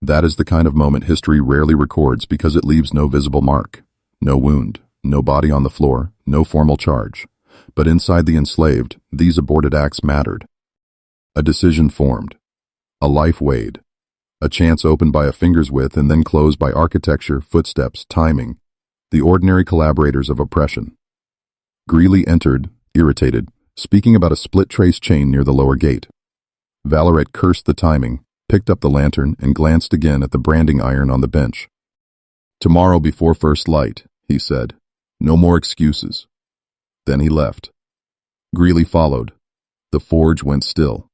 That is the kind of moment history rarely records because it leaves no visible mark. No wound, no body on the floor, no formal charge. But inside the enslaved, these aborted acts mattered. A decision formed. A life weighed. A chance opened by a finger's width and then closed by architecture, footsteps, timing. The ordinary collaborators of oppression. Greeley entered, irritated, speaking about a split trace chain near the lower gate. Valorette cursed the timing, picked up the lantern, and glanced again at the branding iron on the bench. "Tomorrow before first light," he said. "No more excuses." Then he left. Greeley followed. The forge went still.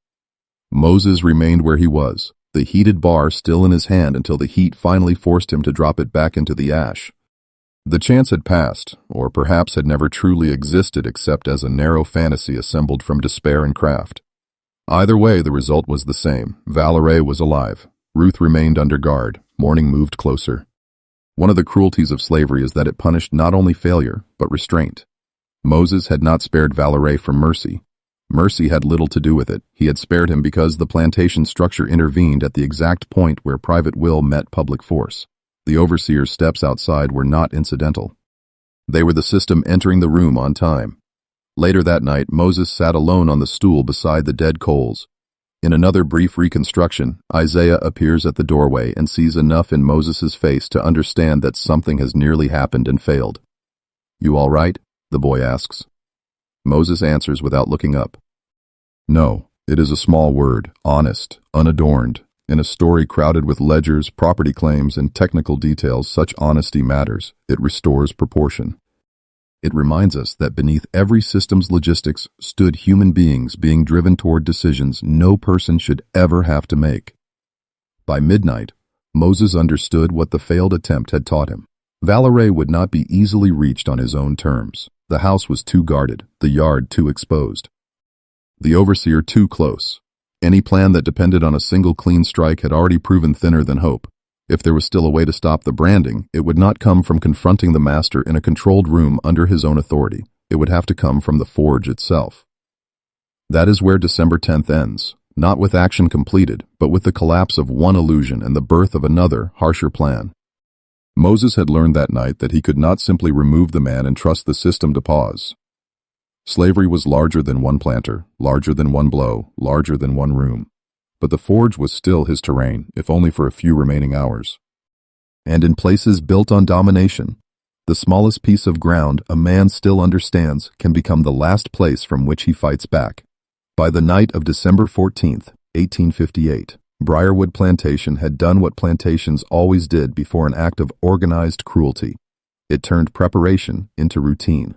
Moses remained where he was, the heated bar still in his hand until the heat finally forced him to drop it back into the ash. The chance had passed, or perhaps had never truly existed except as a narrow fantasy assembled from despair and craft. Either way, the result was the same. Valerie was alive. Ruth remained under guard. Morning moved closer. One of the cruelties of slavery is that it punished not only failure, but restraint. Moses had not spared Valerie from mercy. Mercy had little to do with it. He had spared him because the plantation structure intervened at the exact point where private will met public force. The overseer's steps outside were not incidental. They were the system entering the room on time. Later that night, Moses sat alone on the stool beside the dead coals. In another brief reconstruction, Isaiah appears at the doorway and sees enough in Moses's face to understand that something has nearly happened and failed. "You all right?" the boy asks. Moses answers without looking up. "No, it is a small word, honest, unadorned. In a story crowded with ledgers, property claims, and technical details, such honesty matters. It restores proportion. It reminds us that beneath every system's logistics stood human beings being driven toward decisions no person should ever have to make." By midnight, Moses understood what the failed attempt had taught him. Valerie would not be easily reached on his own terms. The house was too guarded, the yard too exposed. The overseer too close. Any plan that depended on a single clean strike had already proven thinner than hope. If there was still a way to stop the branding, it would not come from confronting the master in a controlled room under his own authority. It would have to come from the forge itself. That is where December 10th ends, not with action completed, but with the collapse of one illusion and the birth of another, harsher plan. Moses had learned that night that he could not simply remove the man and trust the system to pause. Slavery was larger than one planter, larger than one blow, larger than one room. But the forge was still his terrain, if only for a few remaining hours. And in places built on domination, the smallest piece of ground a man still understands can become the last place from which he fights back. By the night of December 14th, 1858, Brierwood Plantation had done what plantations always did before an act of organized cruelty. It turned preparation into routine.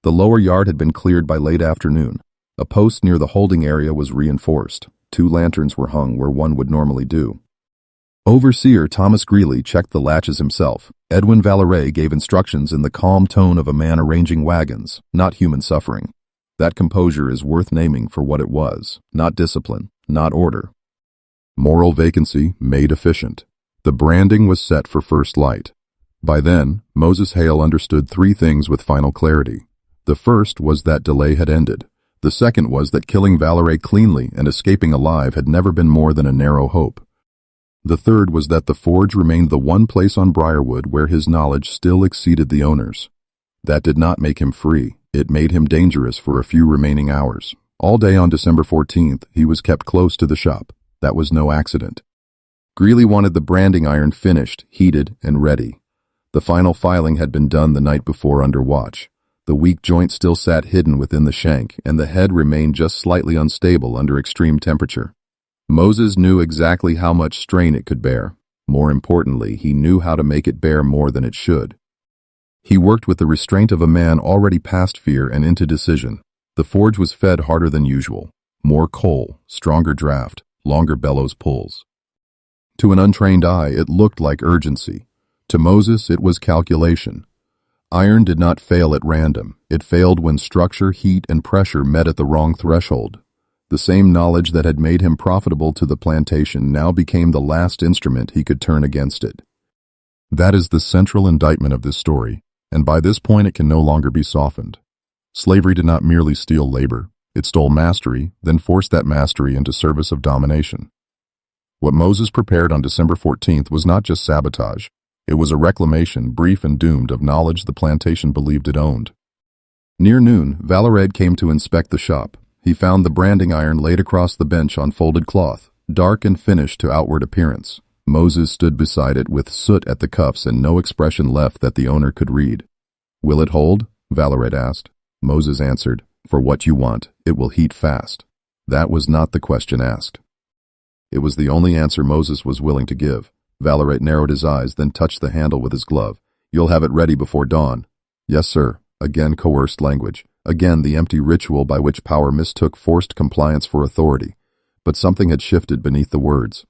The lower yard had been cleared by late afternoon. A post near the holding area was reinforced. 2 lanterns were hung where one would normally do. Overseer Thomas Greeley checked the latches himself. Edwin Valeray gave instructions in the calm tone of a man arranging wagons, not human suffering. That composure is worth naming for what it was, not discipline, not order. Moral vacancy made efficient. The branding was set for first light. By then, Moses Hail understood three things with final clarity. The first was that delay had ended. The second was that killing Valeray cleanly and escaping alive had never been more than a narrow hope. The third was that the forge remained the one place on Brierwood where his knowledge still exceeded the owner's. That did not make him free. It made him dangerous for a few remaining hours. All day on December 14th, he was kept close to the shop. That was no accident. Greeley wanted the branding iron finished, heated, and ready. The final filing had been done the night before under watch. The weak joint still sat hidden within the shank, and the head remained just slightly unstable under extreme temperature. Moses knew exactly how much strain it could bear. More importantly, he knew how to make it bear more than it should. He worked with the restraint of a man already past fear and into decision. The forge was fed harder than usual. More coal, stronger draft, longer bellows pulls. To an untrained eye, it looked like urgency. To Moses, it was calculation. Iron did not fail at random. It failed when structure, heat, and pressure met at the wrong threshold. The same knowledge that had made him profitable to the plantation now became the last instrument he could turn against it. That is the central indictment of this story, and by this point it can no longer be softened. Slavery did not merely steal labor. It stole mastery, then forced that mastery into service of domination. What Moses prepared on December 14th was not just sabotage. It was a reclamation, brief and doomed, of knowledge the plantation believed it owned. Near noon, Valeray came to inspect the shop. He found the branding iron laid across the bench on folded cloth, dark and finished to outward appearance. Moses stood beside it with soot at the cuffs and no expression left that the owner could read. "Will it hold?" Valeray asked. Moses answered, "For what you want, it will heat fast." That was not the question asked. It was the only answer Moses was willing to give. Valeray narrowed his eyes, then touched the handle with his glove. "You'll have it ready before dawn." "Yes, sir." Again coerced language. Again the empty ritual by which power mistook forced compliance for authority. But something had shifted beneath the words.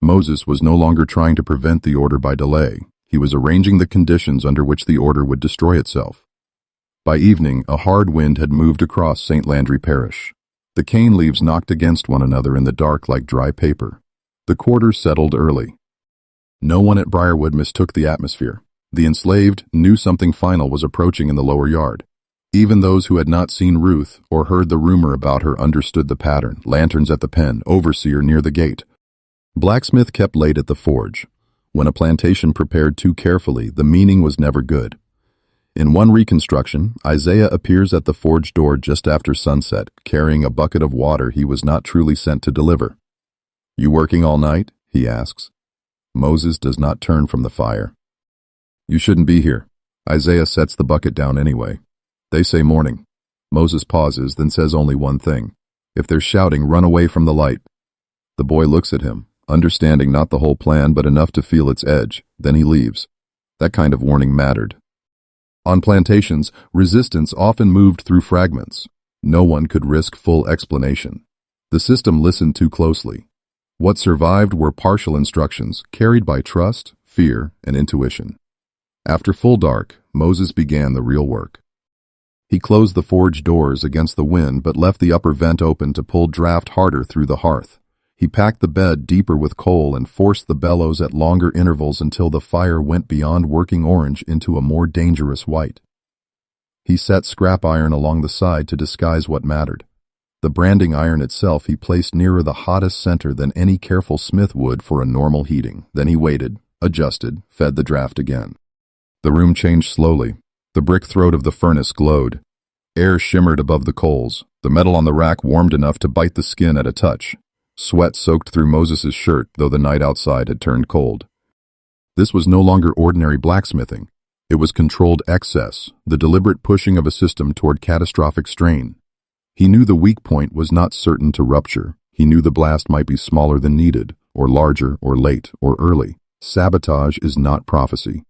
Moses was no longer trying to prevent the order by delay. He was arranging the conditions under which the order would destroy itself. By evening, a hard wind had moved across St. Landry Parish. The cane leaves knocked against one another in the dark like dry paper. The quarters settled early. No one at Brierwood mistook the atmosphere. The enslaved knew something final was approaching in the lower yard. Even those who had not seen Ruth or heard the rumor about her understood the pattern: lanterns at the pen, overseer near the gate. Blacksmith kept late at the forge. When a plantation prepared too carefully, the meaning was never good. In one reconstruction, Isaiah appears at the forge door just after sunset, carrying a bucket of water he was not truly sent to deliver. "You working all night?" he asks. Moses does not turn from the fire. "You shouldn't be here." Isaiah sets the bucket down anyway. They say morning. Moses pauses, then says only one thing. "If they're shouting, run away from the light." The boy looks at him, understanding not the whole plan but enough to feel its edge. Then he leaves. That kind of warning mattered. On plantations, resistance often moved through fragments. No one could risk full explanation. The system listened too closely. What survived were partial instructions, carried by trust, fear, and intuition. After full dark, Moses began the real work. He closed the forge doors against the wind but left the upper vent open to pull draft harder through the hearth. He packed the bed deeper with coal and forced the bellows at longer intervals until the fire went beyond working orange into a more dangerous white. He set scrap iron along the side to disguise what mattered. The branding iron itself he placed nearer the hottest center than any careful smith would for a normal heating. Then he waited, adjusted, fed the draft again. The room changed slowly. The brick throat of the furnace glowed. Air shimmered above the coals. The metal on the rack warmed enough to bite the skin at a touch. Sweat soaked through Moses' shirt, though the night outside had turned cold. This was no longer ordinary blacksmithing. It was controlled excess, the deliberate pushing of a system toward catastrophic strain. He knew the weak point was not certain to rupture. He knew the blast might be smaller than needed, or larger, or late, or early. Sabotage is not prophecy.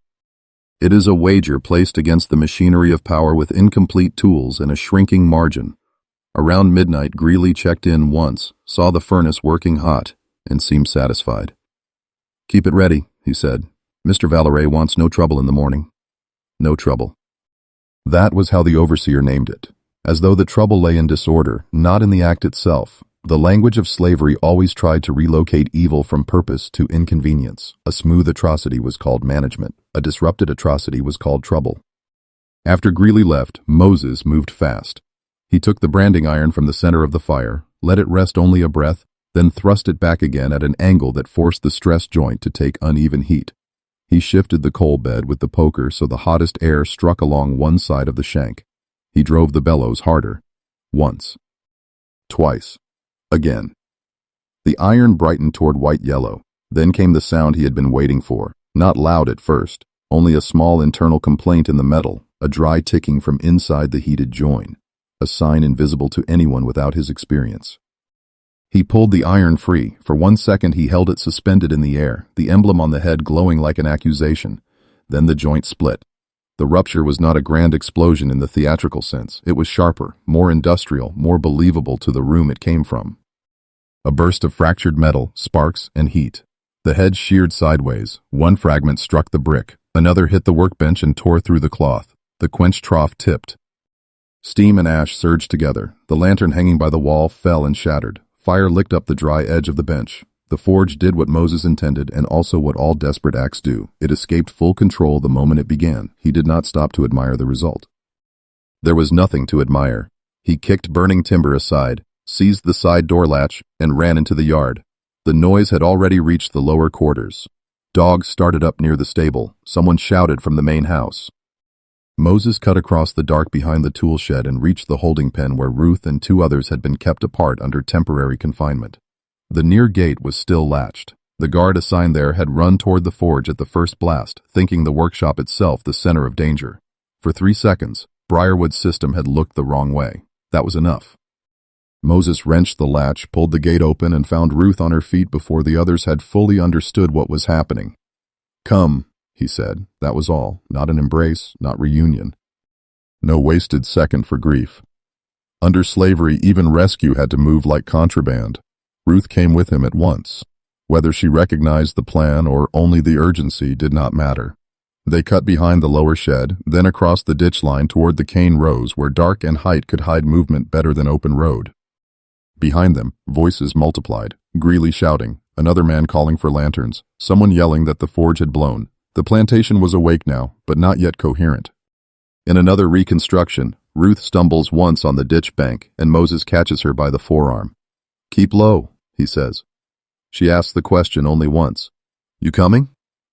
It is a wager placed against the machinery of power with incomplete tools and a shrinking margin. Around midnight, Greeley checked in once, saw the furnace working hot, and seemed satisfied. "Keep it ready," he said. Mr. Valeray wants no trouble in the morning. No trouble. That was how the overseer named it, as though the trouble lay in disorder, not in the act itself. The language of slavery always tried to relocate evil from purpose to inconvenience. A smooth atrocity was called management. A disrupted atrocity was called trouble. After Greeley left, Moses moved fast. He took the branding iron from the center of the fire, let it rest only a breath, then thrust it back again at an angle that forced the stress joint to take uneven heat. He shifted the coal bed with the poker so the hottest air struck along one side of the shank. He drove the bellows harder. Once. Twice. Again. The iron brightened toward white-yellow. Then came the sound he had been waiting for, not loud at first, only a small internal complaint in the metal, a dry ticking from inside the heated join, a sign invisible to anyone without his experience. He pulled the iron free. For 1 second he held it suspended in the air, the emblem on the head glowing like an accusation. Then the joint split. The rupture was not a grand explosion in the theatrical sense. It was sharper, more industrial, more believable to the room it came from. A burst of fractured metal, sparks, and heat. The head sheared sideways. One fragment struck the brick. Another hit the workbench and tore through the cloth. The quench trough tipped. Steam and ash surged together. The lantern hanging by the wall fell and shattered. Fire licked up the dry edge of the bench. The forge did what Moses intended and also what all desperate acts do. It escaped full control the moment it began. He did not stop to admire the result. There was nothing to admire. He kicked burning timber aside, seized the side door latch, and ran into the yard. The noise had already reached the lower quarters. Dogs started up near the stable. Someone shouted from the main house. Moses cut across the dark behind the tool shed and reached the holding pen where Ruth and 2 others had been kept apart under temporary confinement. The near gate was still latched. The guard assigned there had run toward the forge at the first blast, thinking the workshop itself the center of danger. For 3 seconds, Brierwood's system had looked the wrong way. That was enough. Moses wrenched the latch, pulled the gate open, and found Ruth on her feet before the others had fully understood what was happening. "Come," he said. That was all. Not an embrace, not reunion. No wasted second for grief. Under slavery, even rescue had to move like contraband. Ruth came with him at once. Whether she recognized the plan or only the urgency did not matter. They cut behind the lower shed, then across the ditch line toward the cane rows where dark and height could hide movement better than open road. Behind them, voices multiplied, Greeley shouting, another man calling for lanterns, someone yelling that the forge had blown. The plantation was awake now, but not yet coherent. In another reconstruction, Ruth stumbles once on the ditch bank, and Moses catches her by the forearm. "Keep low," he says. She asks the question only once. "You coming?"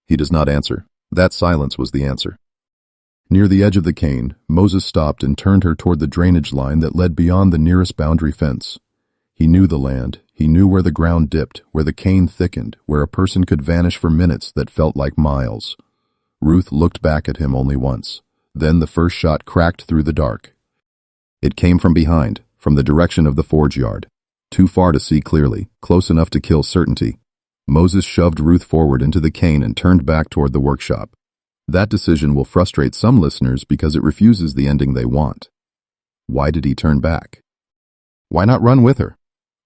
He does not answer. That silence was the answer. Near the edge of the cane, Moses stopped and turned her toward the drainage line that led beyond the nearest boundary fence. He knew the land. He knew where the ground dipped, where the cane thickened, where a person could vanish for minutes that felt like miles. Ruth looked back at him only once. Then the first shot cracked through the dark. It came from behind, from the direction of the forge yard. Too far to see clearly, close enough to kill certainty. Moses shoved Ruth forward into the cane and turned back toward the workshop. That decision will frustrate some listeners because it refuses the ending they want. Why did he turn back? Why not run with her?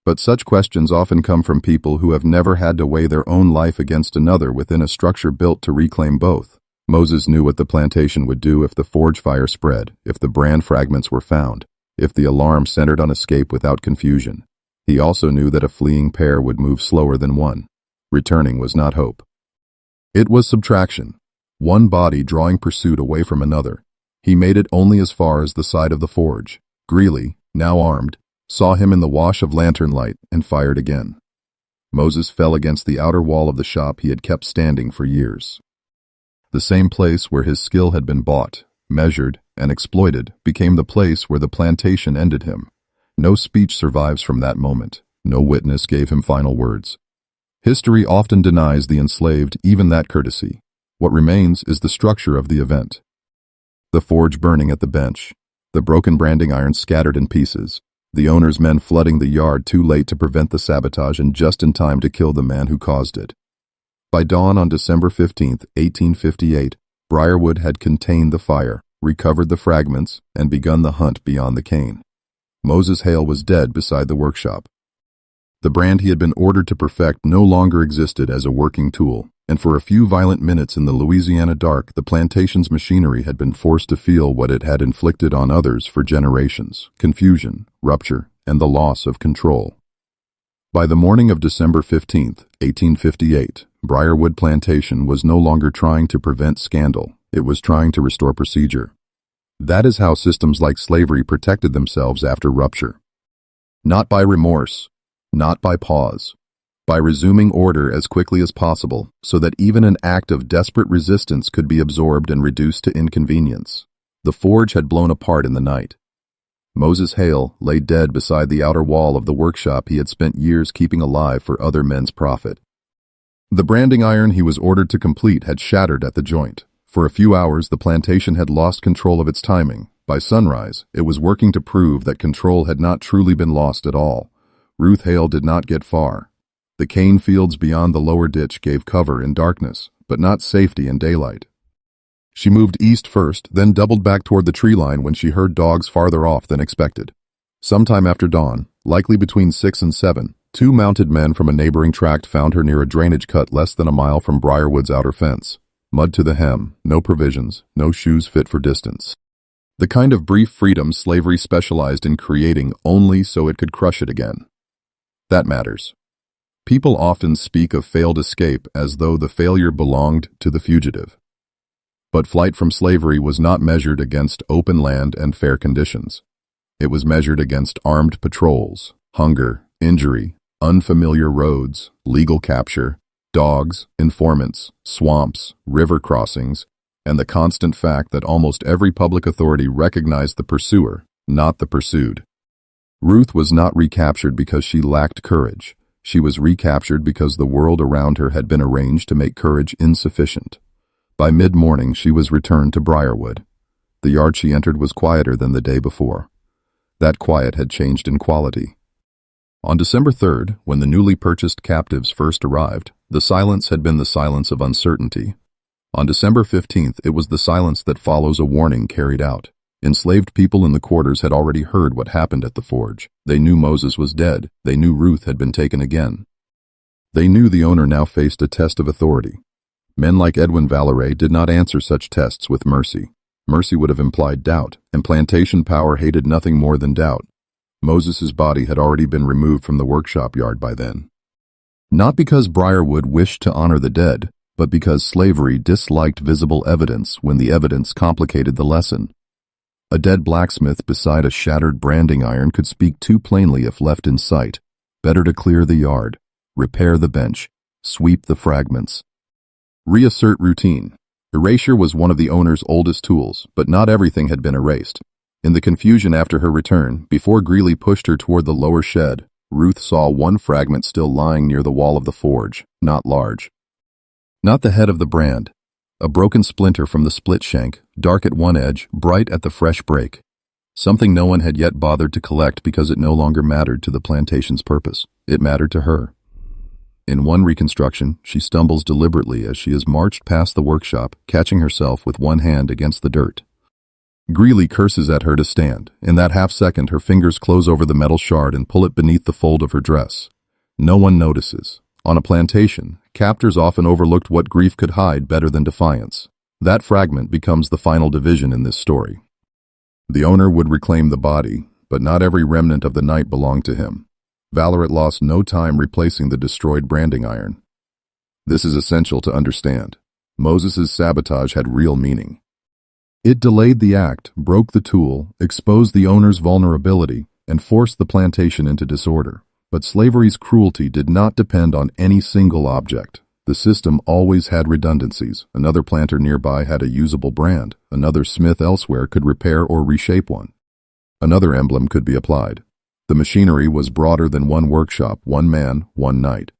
But such questions often come from people who have never had to weigh their own life against another within a structure built to reclaim both. Moses knew what the plantation would do if the forge fire spread, if the brand fragments were found, if the alarm centered on escape without confusion. He also knew that a fleeing pair would move slower than one. Returning was not hope. It was subtraction. One body drawing pursuit away from another. He made it only as far as the side of the forge. Greeley, now armed, saw him in the wash of lantern light and fired again. Moses fell against the outer wall of the shop he had kept standing for years. The same place where his skill had been bought, measured, and exploited became the place where the plantation ended him. No speech survives from that moment. No witness gave him final words. History often denies the enslaved even that courtesy. What remains is the structure of the event. The forge burning at the bench, the broken branding iron scattered in pieces, the owner's men flooding the yard too late to prevent the sabotage and just in time to kill the man who caused it. By dawn on December 15, 1858, Brierwood had contained the fire, recovered the fragments, and begun the hunt beyond the cane. Moses Hail was dead beside the workshop. The brand he had been ordered to perfect no longer existed as a working tool. And for a few violent minutes in the Louisiana dark, the plantation's machinery had been forced to feel what it had inflicted on others for generations: confusion, rupture, and the loss of control. By the morning of December 15th, 1858, Brierwood Plantation was no longer trying to prevent scandal, it was trying to restore procedure. That is how systems like slavery protected themselves after rupture. Not by remorse, not by pause, by resuming order as quickly as possible so that even an act of desperate resistance could be absorbed and reduced to inconvenience. The forge had blown apart in the night. Moses Hail lay dead beside the outer wall of the workshop he had spent years keeping alive for other men's profit. The branding iron he was ordered to complete had shattered at the joint. For a few hours, the plantation had lost control of its timing. By sunrise, it was working to prove that control had not truly been lost at all. Ruth Hail did not get far. The cane fields beyond the lower ditch gave cover in darkness, but not safety in daylight. She moved east first, then doubled back toward the tree line when she heard dogs farther off than expected. Sometime after dawn, likely between 6 and 7, 2 mounted men from a neighboring tract found her near a drainage cut less than a mile from Brierwood's outer fence. Mud to the hem, no provisions, no shoes fit for distance. The kind of brief freedom slavery specialized in creating only so it could crush it again. That matters. People often speak of failed escape as though the failure belonged to the fugitive. But flight from slavery was not measured against open land and fair conditions. It was measured against armed patrols, hunger, injury, unfamiliar roads, legal capture, dogs, informants, swamps, river crossings, and the constant fact that almost every public authority recognized the pursuer, not the pursued. Ruth was not recaptured because she lacked courage. She was recaptured because the world around her had been arranged to make courage insufficient. By mid-morning, she was returned to Brierwood. The yard she entered was quieter than the day before. That quiet had changed in quality. On December 3rd, when the newly purchased captives first arrived, the silence had been the silence of uncertainty. On December 15th, it was the silence that follows a warning carried out. Enslaved people in the quarters had already heard what happened at the forge. They knew Moses was dead. They knew Ruth had been taken again. They knew the owner now faced a test of authority. Men like Edwin Valeray did not answer such tests with mercy. Mercy would have implied doubt, and plantation power hated nothing more than doubt. Moses's body had already been removed from the workshop yard by then. Not because Brierwood wished to honor the dead, but because slavery disliked visible evidence when the evidence complicated the lesson. A dead blacksmith beside a shattered branding iron could speak too plainly if left in sight. Better to clear the yard, repair the bench, sweep the fragments. Reassert routine. Erasure was one of the owner's oldest tools, but not everything had been erased. In the confusion after her return, before Greeley pushed her toward the lower shed, Ruth saw one fragment still lying near the wall of the forge, not large. Not the head of the brand. A broken splinter from the split shank, dark at one edge, bright at the fresh break. Something no one had yet bothered to collect because it no longer mattered to the plantation's purpose. It mattered to her. In one reconstruction, she stumbles deliberately as she is marched past the workshop, catching herself with one hand against the dirt. Greeley curses at her to stand. In that half-second, her fingers close over the metal shard and pull it beneath the fold of her dress. No one notices. On a plantation, captors often overlooked what grief could hide better than defiance. That fragment becomes the final division in this story. The owner would reclaim the body, but not every remnant of the night belonged to him. Valeray lost no time replacing the destroyed branding iron. This is essential to understand. Moses's sabotage had real meaning. It delayed the act, broke the tool, exposed the owner's vulnerability, and forced the plantation into disorder. But slavery's cruelty did not depend on any single object. The system always had redundancies. Another planter nearby had a usable brand. Another smith elsewhere could repair or reshape one. Another emblem could be applied. The machinery was broader than one workshop, one man, one night.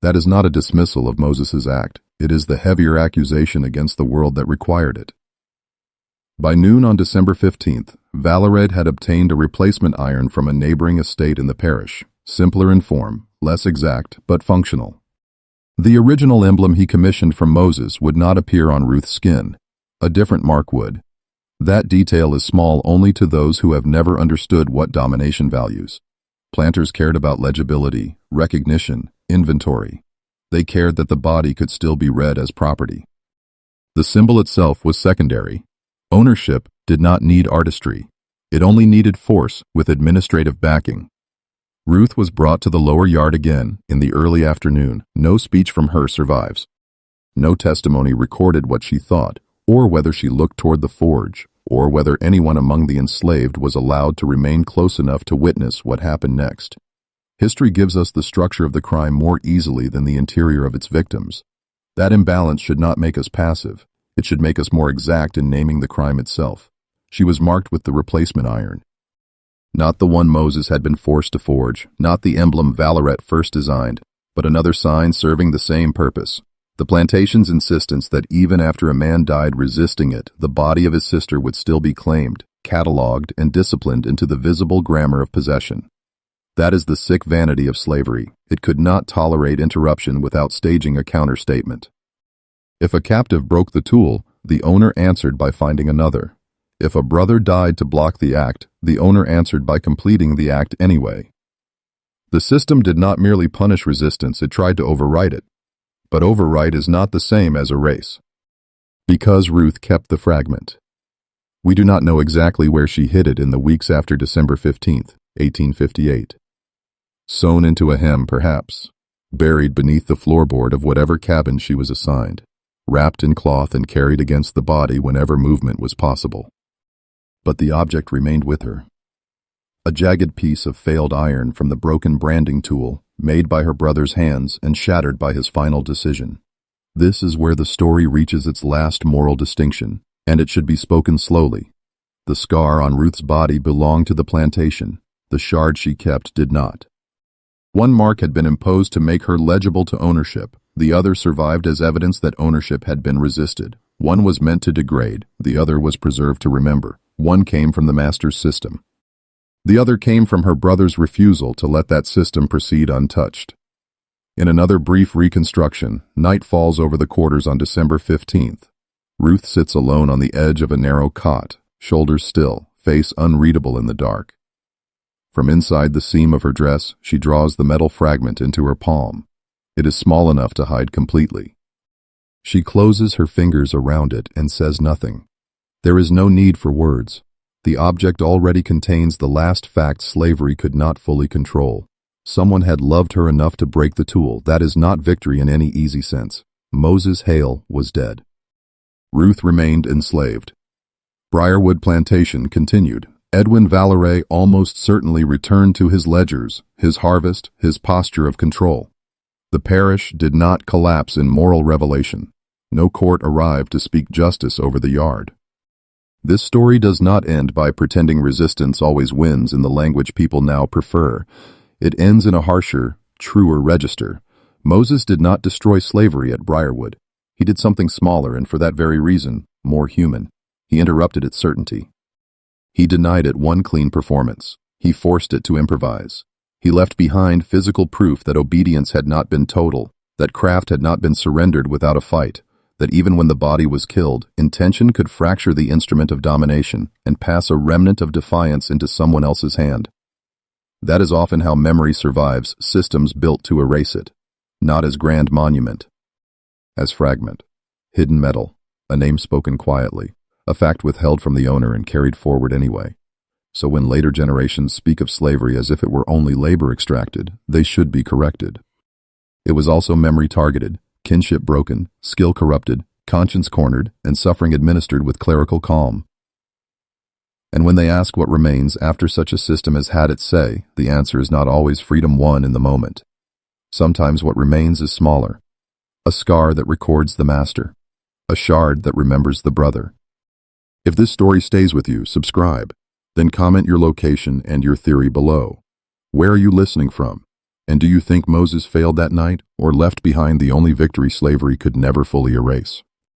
That is not a dismissal of Moses's act. It is the heavier accusation against the world that required it. By noon on December 15th, Valeray had obtained a replacement iron from a neighboring estate in the parish. Simpler in form, less exact, but functional. The original emblem he commissioned from Moses would not appear on Ruth's skin. A different mark would. That detail is small only to those who have never understood what domination values. Planters cared about legibility, recognition, inventory. They cared that the body could still be read as property. The symbol itself was secondary. Ownership did not need artistry. It only needed force with administrative backing. Ruth was brought to the lower yard again in the early afternoon. No speech from her survives. No testimony recorded what she thought, or whether she looked toward the forge, or whether anyone among the enslaved was allowed to remain close enough to witness what happened next. History gives us the structure of the crime more easily than the interior of its victims. That imbalance should not make us passive. It should make us more exact in naming the crime itself. She was marked with the replacement iron. Not the one Moses had been forced to forge, not the emblem Valeret first designed, but another sign serving the same purpose. The plantation's insistence that even after a man died resisting it, the body of his sister would still be claimed, catalogued, and disciplined into the visible grammar of possession. That is the sick vanity of slavery. It could not tolerate interruption without staging a counterstatement. If a captive broke the tool, the owner answered by finding another. If a brother died to block the act, the owner answered by completing the act anyway. The system did not merely punish resistance, it tried to overwrite it. But overwrite is not the same as erase. Because Ruth kept the fragment. We do not know exactly where she hid it in the weeks after December 15th, 1858. Sewn into a hem, perhaps. Buried beneath the floorboard of whatever cabin she was assigned. Wrapped in cloth and carried against the body whenever movement was possible. But the object remained with her. A jagged piece of failed iron from the broken branding tool, made by her brother's hands and shattered by his final decision. This is where the story reaches its last moral distinction, and it should be spoken slowly. The scar on Ruth's body belonged to the plantation. The shard she kept did not. One mark had been imposed to make her legible to ownership. The other survived as evidence that ownership had been resisted. One was meant to degrade. The other was preserved to remember. One came from the master's system. The other came from her brother's refusal to let that system proceed untouched. In another brief reconstruction, night falls over the quarters on December 15th. Ruth sits alone on the edge of a narrow cot, shoulders still, face unreadable in the dark. From inside the seam of her dress, she draws the metal fragment into her palm. It is small enough to hide completely. She closes her fingers around it and says nothing. There is no need for words. The object already contains the last fact slavery could not fully control. Someone had loved her enough to break the tool. That is not victory in any easy sense. Moses Hail was dead. Ruth remained enslaved. Brierwood Plantation continued. Edwin Valeret almost certainly returned to his ledgers, his harvest, his posture of control. The parish did not collapse in moral revelation. No court arrived to speak justice over the yard. This story does not end by pretending resistance always wins in the language people now prefer. It ends in a harsher, truer register. Moses did not destroy slavery at Brierwood. He did something smaller and for that very reason, more human. He interrupted its certainty. He denied it one clean performance. He forced it to improvise. He left behind physical proof that obedience had not been total, that craft had not been surrendered without a fight, that even when the body was killed, intention could fracture the instrument of domination and pass a remnant of defiance into someone else's hand. That is often how memory survives systems built to erase it, not as grand monument, as fragment, hidden metal, a name spoken quietly, a fact withheld from the owner and carried forward anyway. So when later generations speak of slavery as if it were only labor extracted, they should be corrected. It was also memory targeted, kinship broken, skill corrupted, conscience cornered, and suffering administered with clerical calm. And when they ask what remains after such a system has had its say, the answer is not always freedom won in the moment. Sometimes what remains is smaller. A scar that records the master. A shard that remembers the brother. If this story stays with you, subscribe. Then comment your location and your theory below. Where are you listening from? And do you think Moses failed that night, or left behind the only victory slavery could never fully erase?